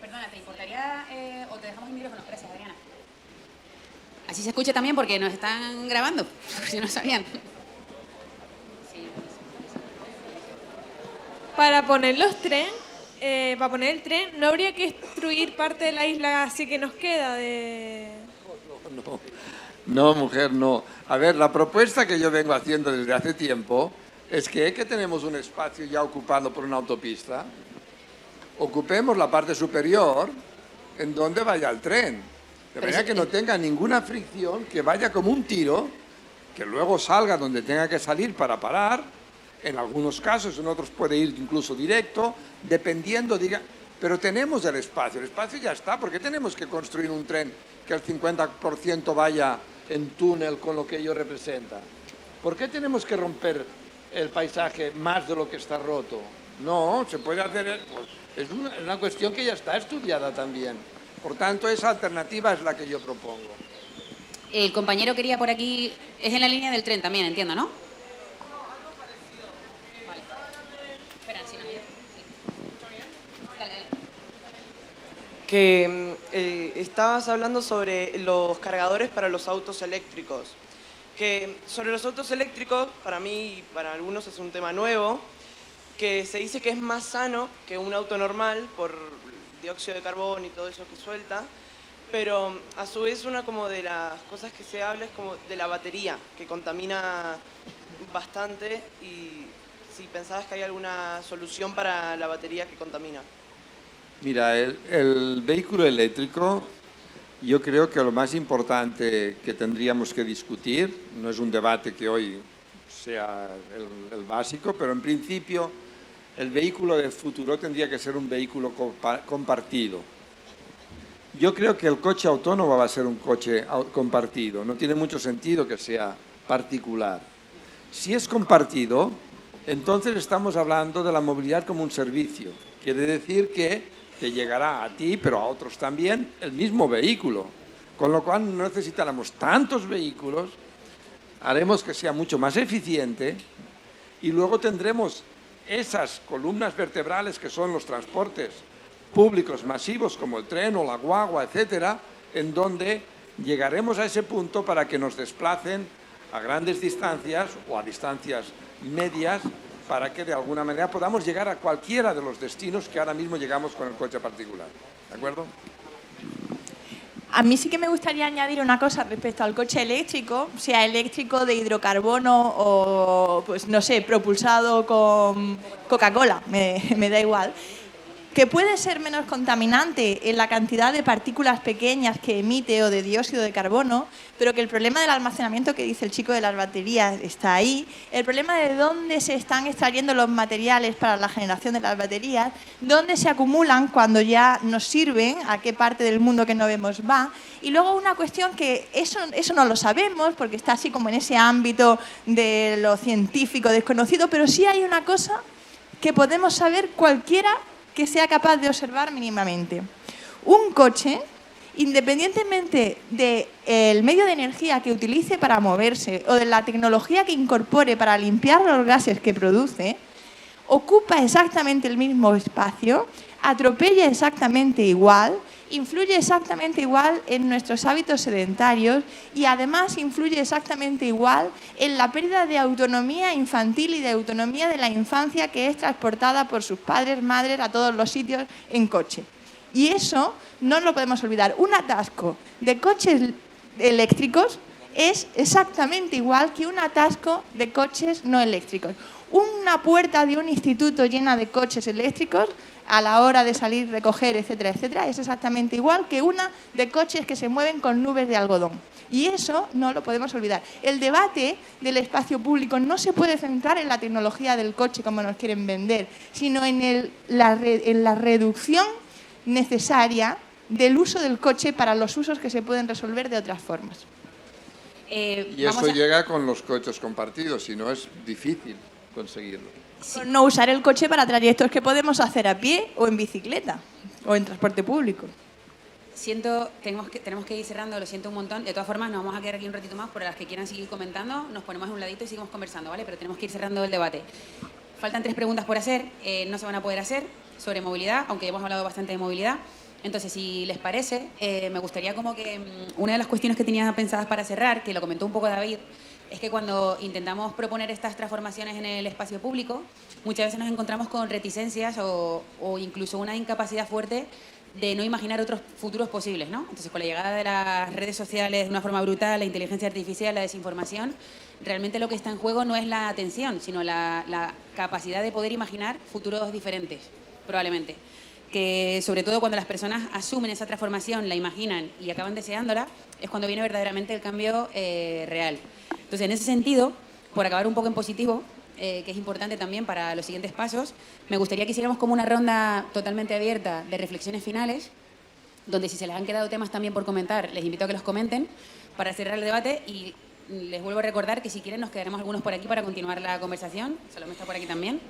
Perdona, ¿te importaría o te dejamos el micrófono? Gracias, Adriana. Así se escucha también porque nos están grabando, por si no sabían. Para poner para poner el tren, ¿no habría que destruir parte de la isla así que nos queda de...? No, mujer, no. A ver, la propuesta que yo vengo haciendo desde hace tiempo es que tenemos un espacio ya ocupado por una autopista, ocupemos la parte superior en donde vaya el tren. De manera que no tenga ninguna fricción, que vaya como un tiro, que luego salga donde tenga que salir para parar. En algunos casos, en otros puede ir incluso directo, dependiendo, pero tenemos el espacio ya está. ¿Por qué tenemos que construir un tren que el 50% vaya en túnel con lo que ello representa? ¿Por qué tenemos que romper el paisaje más de lo que está roto? No, se puede hacer, pues, es una cuestión que ya está estudiada también. Por tanto, esa alternativa es la que yo propongo. El compañero quería por aquí, es en la línea del tren también, entiendo, ¿no? Que estabas hablando sobre los cargadores para los autos eléctricos. Que sobre los autos eléctricos, para mí y para algunos es un tema nuevo, que se dice que es más sano que un auto normal por dióxido de carbono y todo eso que suelta, pero a su vez una como de las cosas que se habla es como de la batería, que contamina bastante, y si pensabas que hay alguna solución para la batería que contamina. Mira, el vehículo eléctrico, yo creo que lo más importante que tendríamos que discutir, no es un debate que hoy sea el básico, pero en principio el vehículo del futuro tendría que ser un vehículo compartido. Yo creo que el coche autónomo va a ser un coche compartido, no tiene mucho sentido que sea particular. Si es compartido, entonces estamos hablando de la movilidad como un servicio. Quiere decir que te llegará a ti, pero a otros también, el mismo vehículo. Con lo cual no necesitaremos tantos vehículos, haremos que sea mucho más eficiente y luego tendremos esas columnas vertebrales que son los transportes públicos masivos como el tren o la guagua, etcétera, en donde llegaremos a ese punto para que nos desplacen a grandes distancias o a distancias medias para que de alguna manera podamos llegar a cualquiera de los destinos que ahora mismo llegamos con el coche particular. ¿De acuerdo? A mí sí que me gustaría añadir una cosa respecto al coche eléctrico, sea eléctrico de hidrocarbono o, pues no sé, propulsado con Coca-Cola, me da igual, que puede ser menos contaminante en la cantidad de partículas pequeñas que emite o de dióxido de carbono, pero que el problema del almacenamiento que dice el chico de las baterías está ahí, el problema de dónde se están extrayendo los materiales para la generación de las baterías, dónde se acumulan cuando ya nos sirven, a qué parte del mundo que no vemos va, y luego una cuestión que eso no lo sabemos porque está así como en ese ámbito de lo científico desconocido, pero sí hay una cosa que podemos saber cualquiera que sea capaz de observar mínimamente. Un coche, independientemente del medio de energía que utilice para moverse o de la tecnología que incorpore para limpiar los gases que produce, ocupa exactamente el mismo espacio, atropella exactamente igual, influye exactamente igual en nuestros hábitos sedentarios y además influye exactamente igual en la pérdida de autonomía infantil y de autonomía de la infancia que es transportada por sus padres, madres a todos los sitios en coche. Y eso no lo podemos olvidar. Un atasco de coches eléctricos es exactamente igual que un atasco de coches no eléctricos. Una puerta de un instituto llena de coches eléctricos a la hora de salir, recoger, etcétera, etcétera, es exactamente igual que una de coches que se mueven con nubes de algodón. Y eso no lo podemos olvidar. El debate del espacio público no se puede centrar en la tecnología del coche como nos quieren vender, sino en la reducción necesaria del uso del coche para los usos que se pueden resolver de otras formas. Y eso llega con los coches compartidos, si no es difícil conseguirlo. Sí. No usar el coche para trayectos que podemos hacer a pie o en bicicleta o en transporte público. Tenemos que ir cerrando, lo siento un montón. De todas formas, nos vamos a quedar aquí un ratito más. Por las que quieran seguir comentando, nos ponemos en un ladito y seguimos conversando, ¿vale? Pero tenemos que ir cerrando el debate. Faltan 3 preguntas por hacer, no se van a poder hacer sobre movilidad, aunque hemos hablado bastante de movilidad. Entonces, si les parece, me gustaría como que una de las cuestiones que tenía pensadas para cerrar, que lo comentó un poco David, es que cuando intentamos proponer estas transformaciones en el espacio público, muchas veces nos encontramos con reticencias o incluso una incapacidad fuerte de no imaginar otros futuros posibles, ¿no? Entonces, con la llegada de las redes sociales de una forma brutal, la inteligencia artificial, la desinformación, realmente lo que está en juego no es la atención, sino la capacidad de poder imaginar futuros diferentes, probablemente. Que sobre todo cuando las personas asumen esa transformación, la imaginan y acaban deseándola, es cuando viene verdaderamente el cambio real. Entonces, en ese sentido, por acabar un poco en positivo, que es importante también para los siguientes pasos, me gustaría que hiciéramos como una ronda totalmente abierta de reflexiones finales, donde si se les han quedado temas también por comentar, les invito a que los comenten para cerrar el debate y les vuelvo a recordar que si quieren nos quedaremos algunos por aquí para continuar la conversación. Salomé está por aquí también.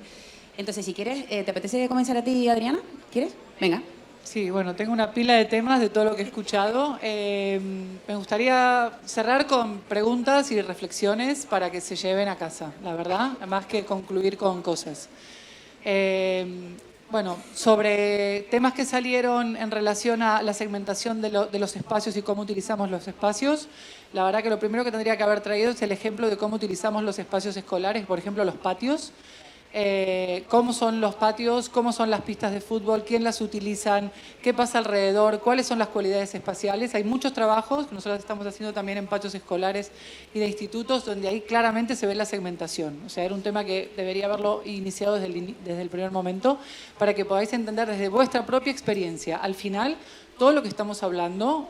Entonces, si quieres, ¿te apetece comenzar a ti, Adriana? ¿Quieres? Venga. Sí, bueno, tengo una pila de temas de todo lo que he escuchado. Me gustaría cerrar con preguntas y reflexiones para que se lleven a casa, la verdad, más que concluir con cosas. Bueno, sobre temas que salieron en relación a la segmentación de los espacios y cómo utilizamos los espacios, la verdad que lo primero que tendría que haber traído es el ejemplo de cómo utilizamos los espacios escolares, por ejemplo, los patios. Cómo son los patios, cómo son las pistas de fútbol, quién las utilizan, qué pasa alrededor, cuáles son las cualidades espaciales. Hay muchos trabajos que nosotros estamos haciendo también en patios escolares y de institutos donde ahí claramente se ve la segmentación. O sea, era un tema que debería haberlo iniciado desde el primer momento para que podáis entender desde vuestra propia experiencia. Al final, todo lo que estamos hablando,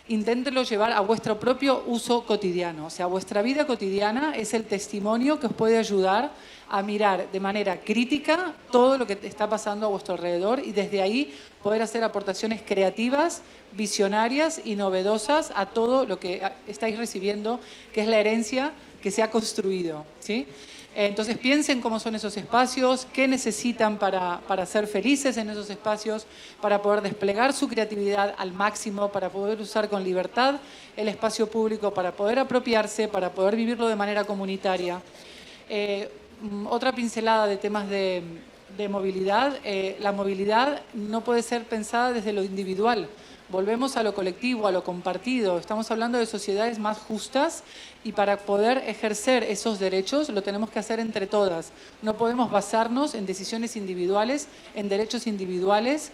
inténtenlo llevar a vuestro propio uso cotidiano. O sea, vuestra vida cotidiana es el testimonio que os puede ayudar a mirar de manera crítica todo lo que está pasando a vuestro alrededor y desde ahí poder hacer aportaciones creativas, visionarias y novedosas a todo lo que estáis recibiendo, que es la herencia que se ha construido, ¿sí? Entonces piensen cómo son esos espacios, qué necesitan para ser felices en esos espacios, para poder desplegar su creatividad al máximo, para poder usar con libertad el espacio público, para poder apropiarse, para poder vivirlo de manera comunitaria. Otra pincelada de temas de de movilidad, la movilidad no puede ser pensada desde lo individual. Volvemos a lo colectivo, a lo compartido. Estamos hablando de sociedades más justas y para poder ejercer esos derechos lo tenemos que hacer entre todas. No podemos basarnos en decisiones individuales, en derechos individuales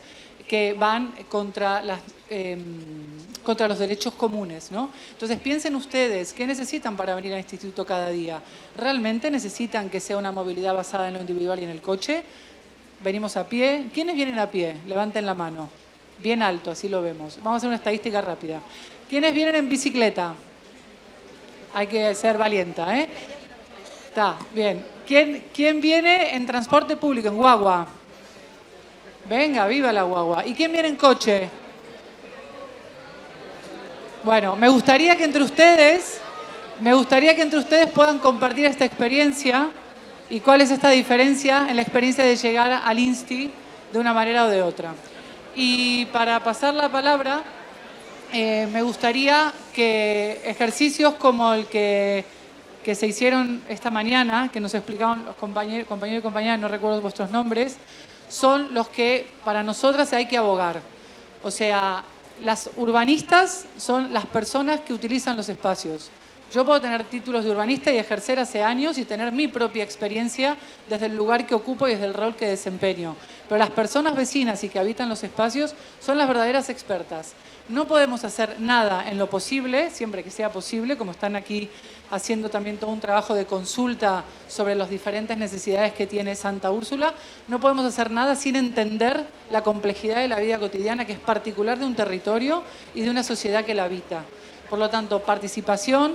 que van contra los derechos comunes, ¿no? Entonces piensen ustedes, ¿qué necesitan para venir al instituto cada día? ¿Realmente necesitan que sea una movilidad basada en lo individual y en el coche? Venimos a pie. ¿Quiénes vienen a pie? Levanten la mano. Bien alto, así lo vemos. Vamos a hacer una estadística rápida. ¿Quiénes vienen en bicicleta? Hay que ser valienta, ¿eh? Está, bien. ¿Quién viene en transporte público, en guagua? Venga, viva la guagua. ¿Y quién viene en coche? Bueno, me gustaría que entre ustedes puedan compartir esta experiencia y cuál es esta diferencia en la experiencia de llegar al INSTI de una manera o de otra. Y para pasar la palabra, me gustaría que ejercicios como el que se hicieron esta mañana, que nos explicaron los compañeros y compañeras, no recuerdo vuestros nombres, son los que para nosotras hay que abogar. O sea, las urbanistas son las personas que utilizan los espacios. Yo puedo tener títulos de urbanista y ejercer hace años y tener mi propia experiencia desde el lugar que ocupo y desde el rol que desempeño. Pero las personas vecinas y que habitan los espacios son las verdaderas expertas. No podemos hacer nada en lo posible, siempre que sea posible, como están aquí haciendo también todo un trabajo de consulta sobre las diferentes necesidades que tiene Santa Úrsula. No podemos hacer nada sin entender la complejidad de la vida cotidiana, que es particular de un territorio y de una sociedad que la habita. Por lo tanto, participación,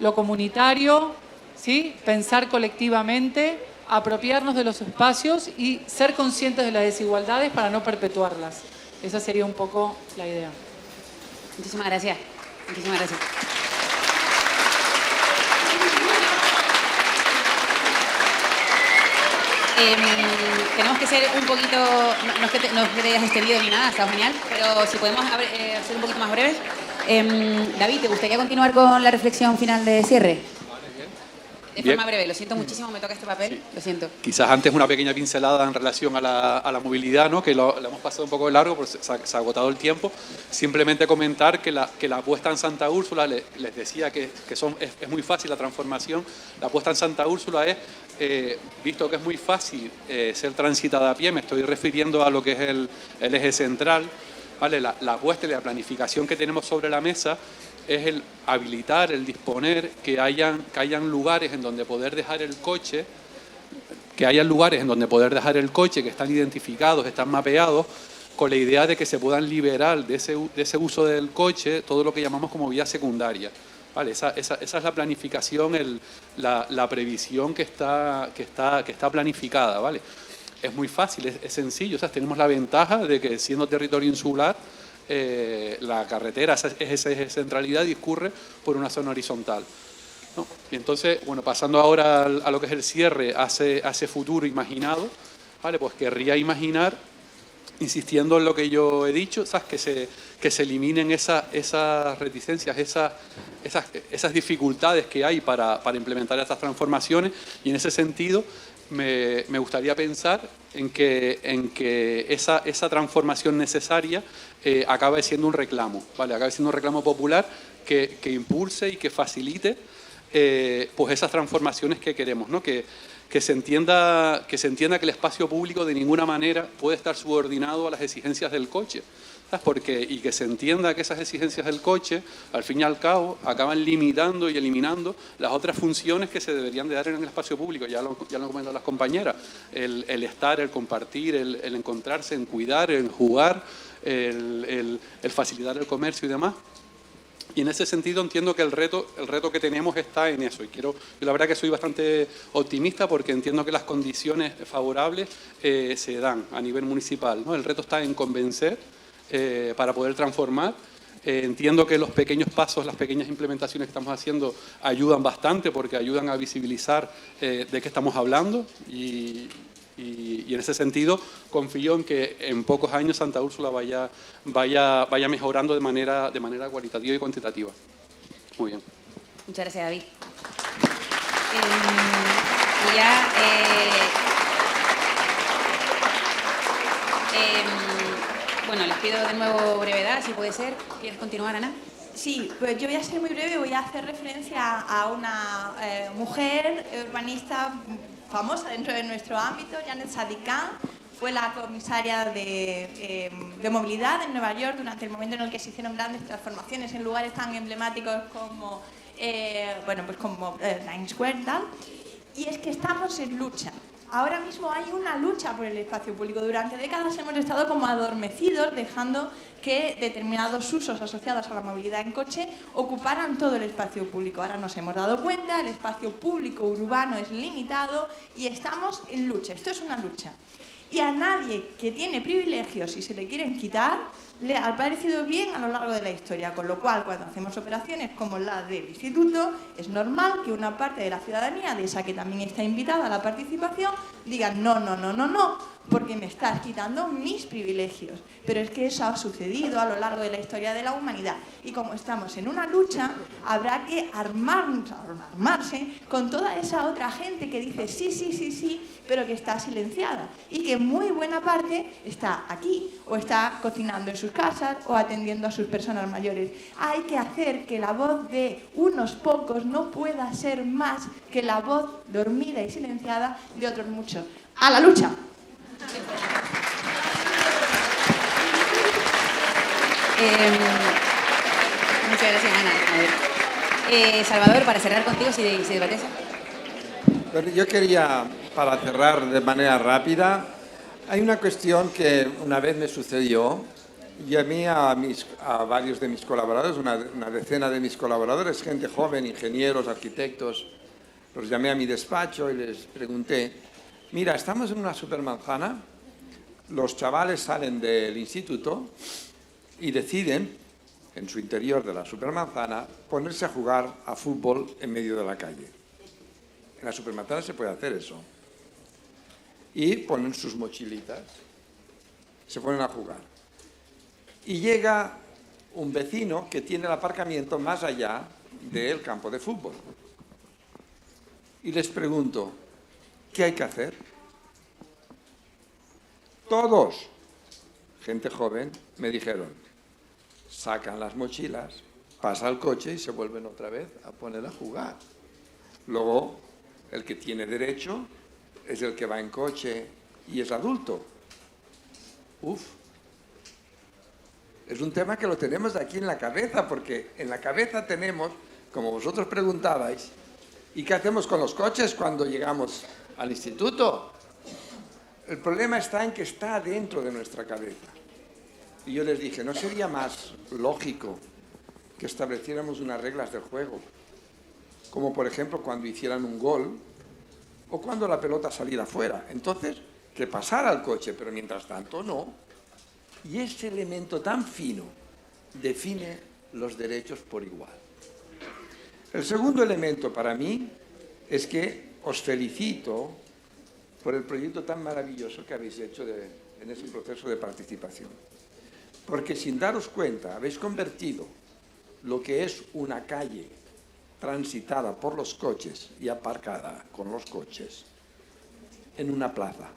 lo comunitario, ¿sí? Pensar colectivamente, apropiarnos de los espacios y ser conscientes de las desigualdades para no perpetuarlas. Esa sería un poco la idea. Muchísimas gracias. Muchísimas gracias. Tenemos que ser un poquito, no es que te hayas extendido ni nada, está genial, pero si podemos ser un poquito más breves. David, ¿te gustaría continuar con la reflexión final de cierre? De forma breve, lo siento muchísimo, me toca este papel, sí. Lo siento. Quizás antes una pequeña pincelada en relación a la movilidad, ¿no? Que lo hemos pasado un poco de largo, porque se ha agotado el tiempo. Simplemente comentar que la apuesta en Santa Úrsula, les decía que es muy fácil la transformación. La apuesta en Santa Úrsula es, visto que es muy fácil ser transitada a pie, me estoy refiriendo a lo que es el eje central, ¿vale? La apuesta y la planificación que tenemos sobre la mesa es el habilitar, el disponer que hayan lugares en donde poder dejar el coche, que están identificados, están mapeados, con la idea de que se puedan liberar de ese uso del coche todo lo que llamamos como vía secundaria. Vale, esa es la planificación, la previsión que está planificada, ¿vale? Es muy fácil, es sencillo, o sea, tenemos la ventaja de que siendo territorio insular, la carretera, esa centralidad, discurre por una zona horizontal, ¿no? Y entonces, bueno, pasando ahora a lo que es el cierre, a ese futuro imaginado, ¿vale? Pues querría imaginar, insistiendo en lo que yo he dicho, ¿sabes? Que se eliminen esas reticencias, esas dificultades que hay para implementar estas transformaciones, y en ese sentido me gustaría pensar en que esa transformación necesaria acabe siendo un reclamo, ¿vale? Acabe siendo un reclamo popular que impulse y que facilite pues esas transformaciones que queremos, ¿no? Que se entienda que el espacio público de ninguna manera puede estar subordinado a las exigencias del coche, ¿sabes? Y que se entienda que esas exigencias del coche, al fin y al cabo, acaban limitando y eliminando las otras funciones que se deberían de dar en el espacio público. Ya lo han comentado las compañeras, el estar, el compartir, el encontrarse, en cuidar, en jugar, el facilitar el comercio y demás. Y en ese sentido entiendo que el reto que tenemos está en eso. Y yo la verdad que soy bastante optimista porque entiendo que las condiciones favorables se dan a nivel municipal, ¿no? El reto está en convencer para poder transformar. Entiendo que los pequeños pasos, las pequeñas implementaciones que estamos haciendo ayudan bastante porque ayudan a visibilizar de qué estamos hablando y en ese sentido confío en que en pocos años Santa Úrsula vaya mejorando de manera cualitativa y cuantitativa. Muy bien. Muchas gracias, David. Y ya Bueno, les pido de nuevo brevedad, si puede ser. ¿Quieres continuar, Ana? Sí, pues yo voy a ser muy breve, voy a hacer referencia a una mujer urbanista famosa dentro de nuestro ámbito, Janet Sadikan. Fue la comisaria de movilidad en Nueva York durante el momento en el que se hicieron grandes transformaciones en lugares tan emblemáticos como, como Times Square y tal. Y es que estamos en lucha. Ahora mismo hay una lucha por el espacio público. Durante décadas hemos estado como adormecidos, dejando que determinados usos asociados a la movilidad en coche ocuparan todo el espacio público. Ahora nos hemos dado cuenta, el espacio público urbano es limitado y estamos en lucha. Esto es una lucha. Y a nadie que tiene privilegios y se le quieren quitar, le ha parecido bien a lo largo de la historia. Con lo cual, cuando hacemos operaciones como la del instituto, es normal que una parte de la ciudadanía, de esa que también está invitada a la participación, diga no, no, no, no, no, porque me estás quitando mis privilegios. Pero es que eso ha sucedido a lo largo de la historia de la humanidad. Y como estamos en una lucha, habrá que armarse con toda esa otra gente que dice sí, sí, sí, sí, pero que está silenciada. Y que muy buena parte está aquí, o está cocinando en sus casas, o atendiendo a sus personas mayores. Hay que hacer que la voz de unos pocos no pueda ser más que la voz dormida y silenciada de otros muchos. ¡A la lucha! Muchas gracias, Ana. A ver. Salvador, para cerrar contigo, si debates. Bueno, yo quería, para cerrar de manera rápida, hay una cuestión que una vez me sucedió. Llamé a varios de mis colaboradores, una decena de mis colaboradores, gente joven, ingenieros, arquitectos. Los llamé a mi despacho y les pregunté, mira, estamos en una supermanzana, los chavales salen del instituto y deciden, en su interior de la supermanzana, ponerse a jugar a fútbol en medio de la calle. En la supermanzana se puede hacer eso. Y ponen sus mochilitas, se ponen a jugar. Y llega un vecino que tiene el aparcamiento más allá del campo de fútbol. Y les pregunto, ¿qué hay que hacer? Todos, gente joven, me dijeron, sacan las mochilas, pasa el coche y se vuelven otra vez a poner a jugar. Luego, el que tiene derecho es el que va en coche y es adulto. Uf. Es un tema que lo tenemos aquí en la cabeza, porque en la cabeza tenemos, como vosotros preguntabais, ¿y qué hacemos con los coches cuando llegamos al instituto? El problema está en que está dentro de nuestra cabeza. Y yo les dije, ¿no sería más lógico que estableciéramos unas reglas del juego? Como por ejemplo cuando hicieran un gol o cuando la pelota saliera fuera. Entonces, que pasara el coche, pero mientras tanto no. Y ese elemento tan fino define los derechos por igual. El segundo elemento para mí es que os felicito por el proyecto tan maravilloso que habéis hecho en ese proceso de participación. Porque sin daros cuenta habéis convertido lo que es una calle transitada por los coches y aparcada con los coches en una plaza.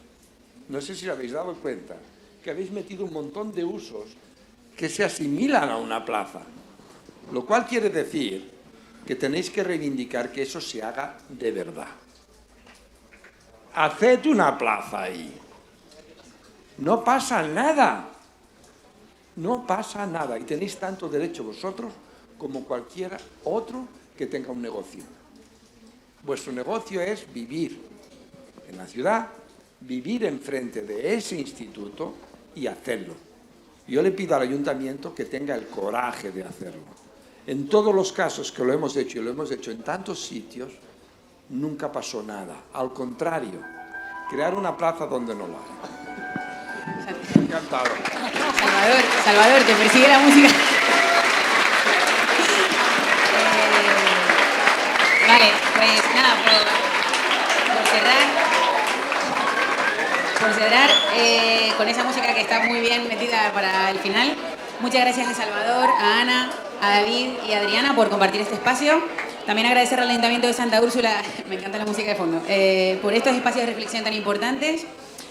No sé si os habéis dado cuenta que habéis metido un montón de usos que se asimilan a una plaza, lo cual quiere decir que tenéis que reivindicar que eso se haga de verdad. Haced una plaza ahí. No pasa nada. No pasa nada. Y tenéis tanto derecho vosotros como cualquier otro que tenga un negocio. Vuestro negocio es vivir en la ciudad, vivir enfrente de ese instituto y hacerlo. Yo le pido al ayuntamiento que tenga el coraje de hacerlo. En todos los casos que lo hemos hecho, y lo hemos hecho en tantos sitios, nunca pasó nada. Al contrario, crear una plaza donde no lo hay. Encantado. Salvador, te persigue la música. Vale, pues nada, por cerrar con esa música que está muy bien metida para el final. Muchas gracias a Salvador, a Ana, a David y a Adriana por compartir este espacio. También agradecer al Ayuntamiento de Santa Úrsula, me encanta la música de fondo, por estos espacios de reflexión tan importantes.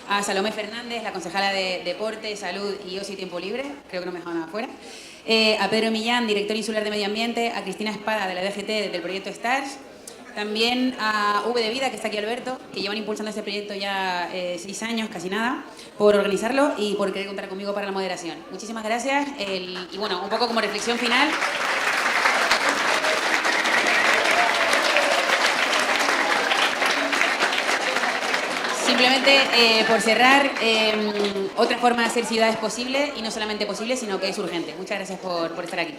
a Salomé Fernández, la concejala de Deporte, Salud y Ocio y Tiempo Libre, creo que no me dejaron nada fuera, a Pedro Millán, director insular de Medio Ambiente, a Cristina Espada, de la DGT, del proyecto STARS, también a V de Vida, que está aquí Alberto, que llevan impulsando este proyecto ya 6 años, casi nada, por organizarlo y por querer contar conmigo para la moderación. Muchísimas gracias y bueno, un poco como reflexión final. Simplemente, por cerrar, otra forma de hacer ciudad es posible y no solamente posible, sino que es urgente. Muchas gracias por estar aquí.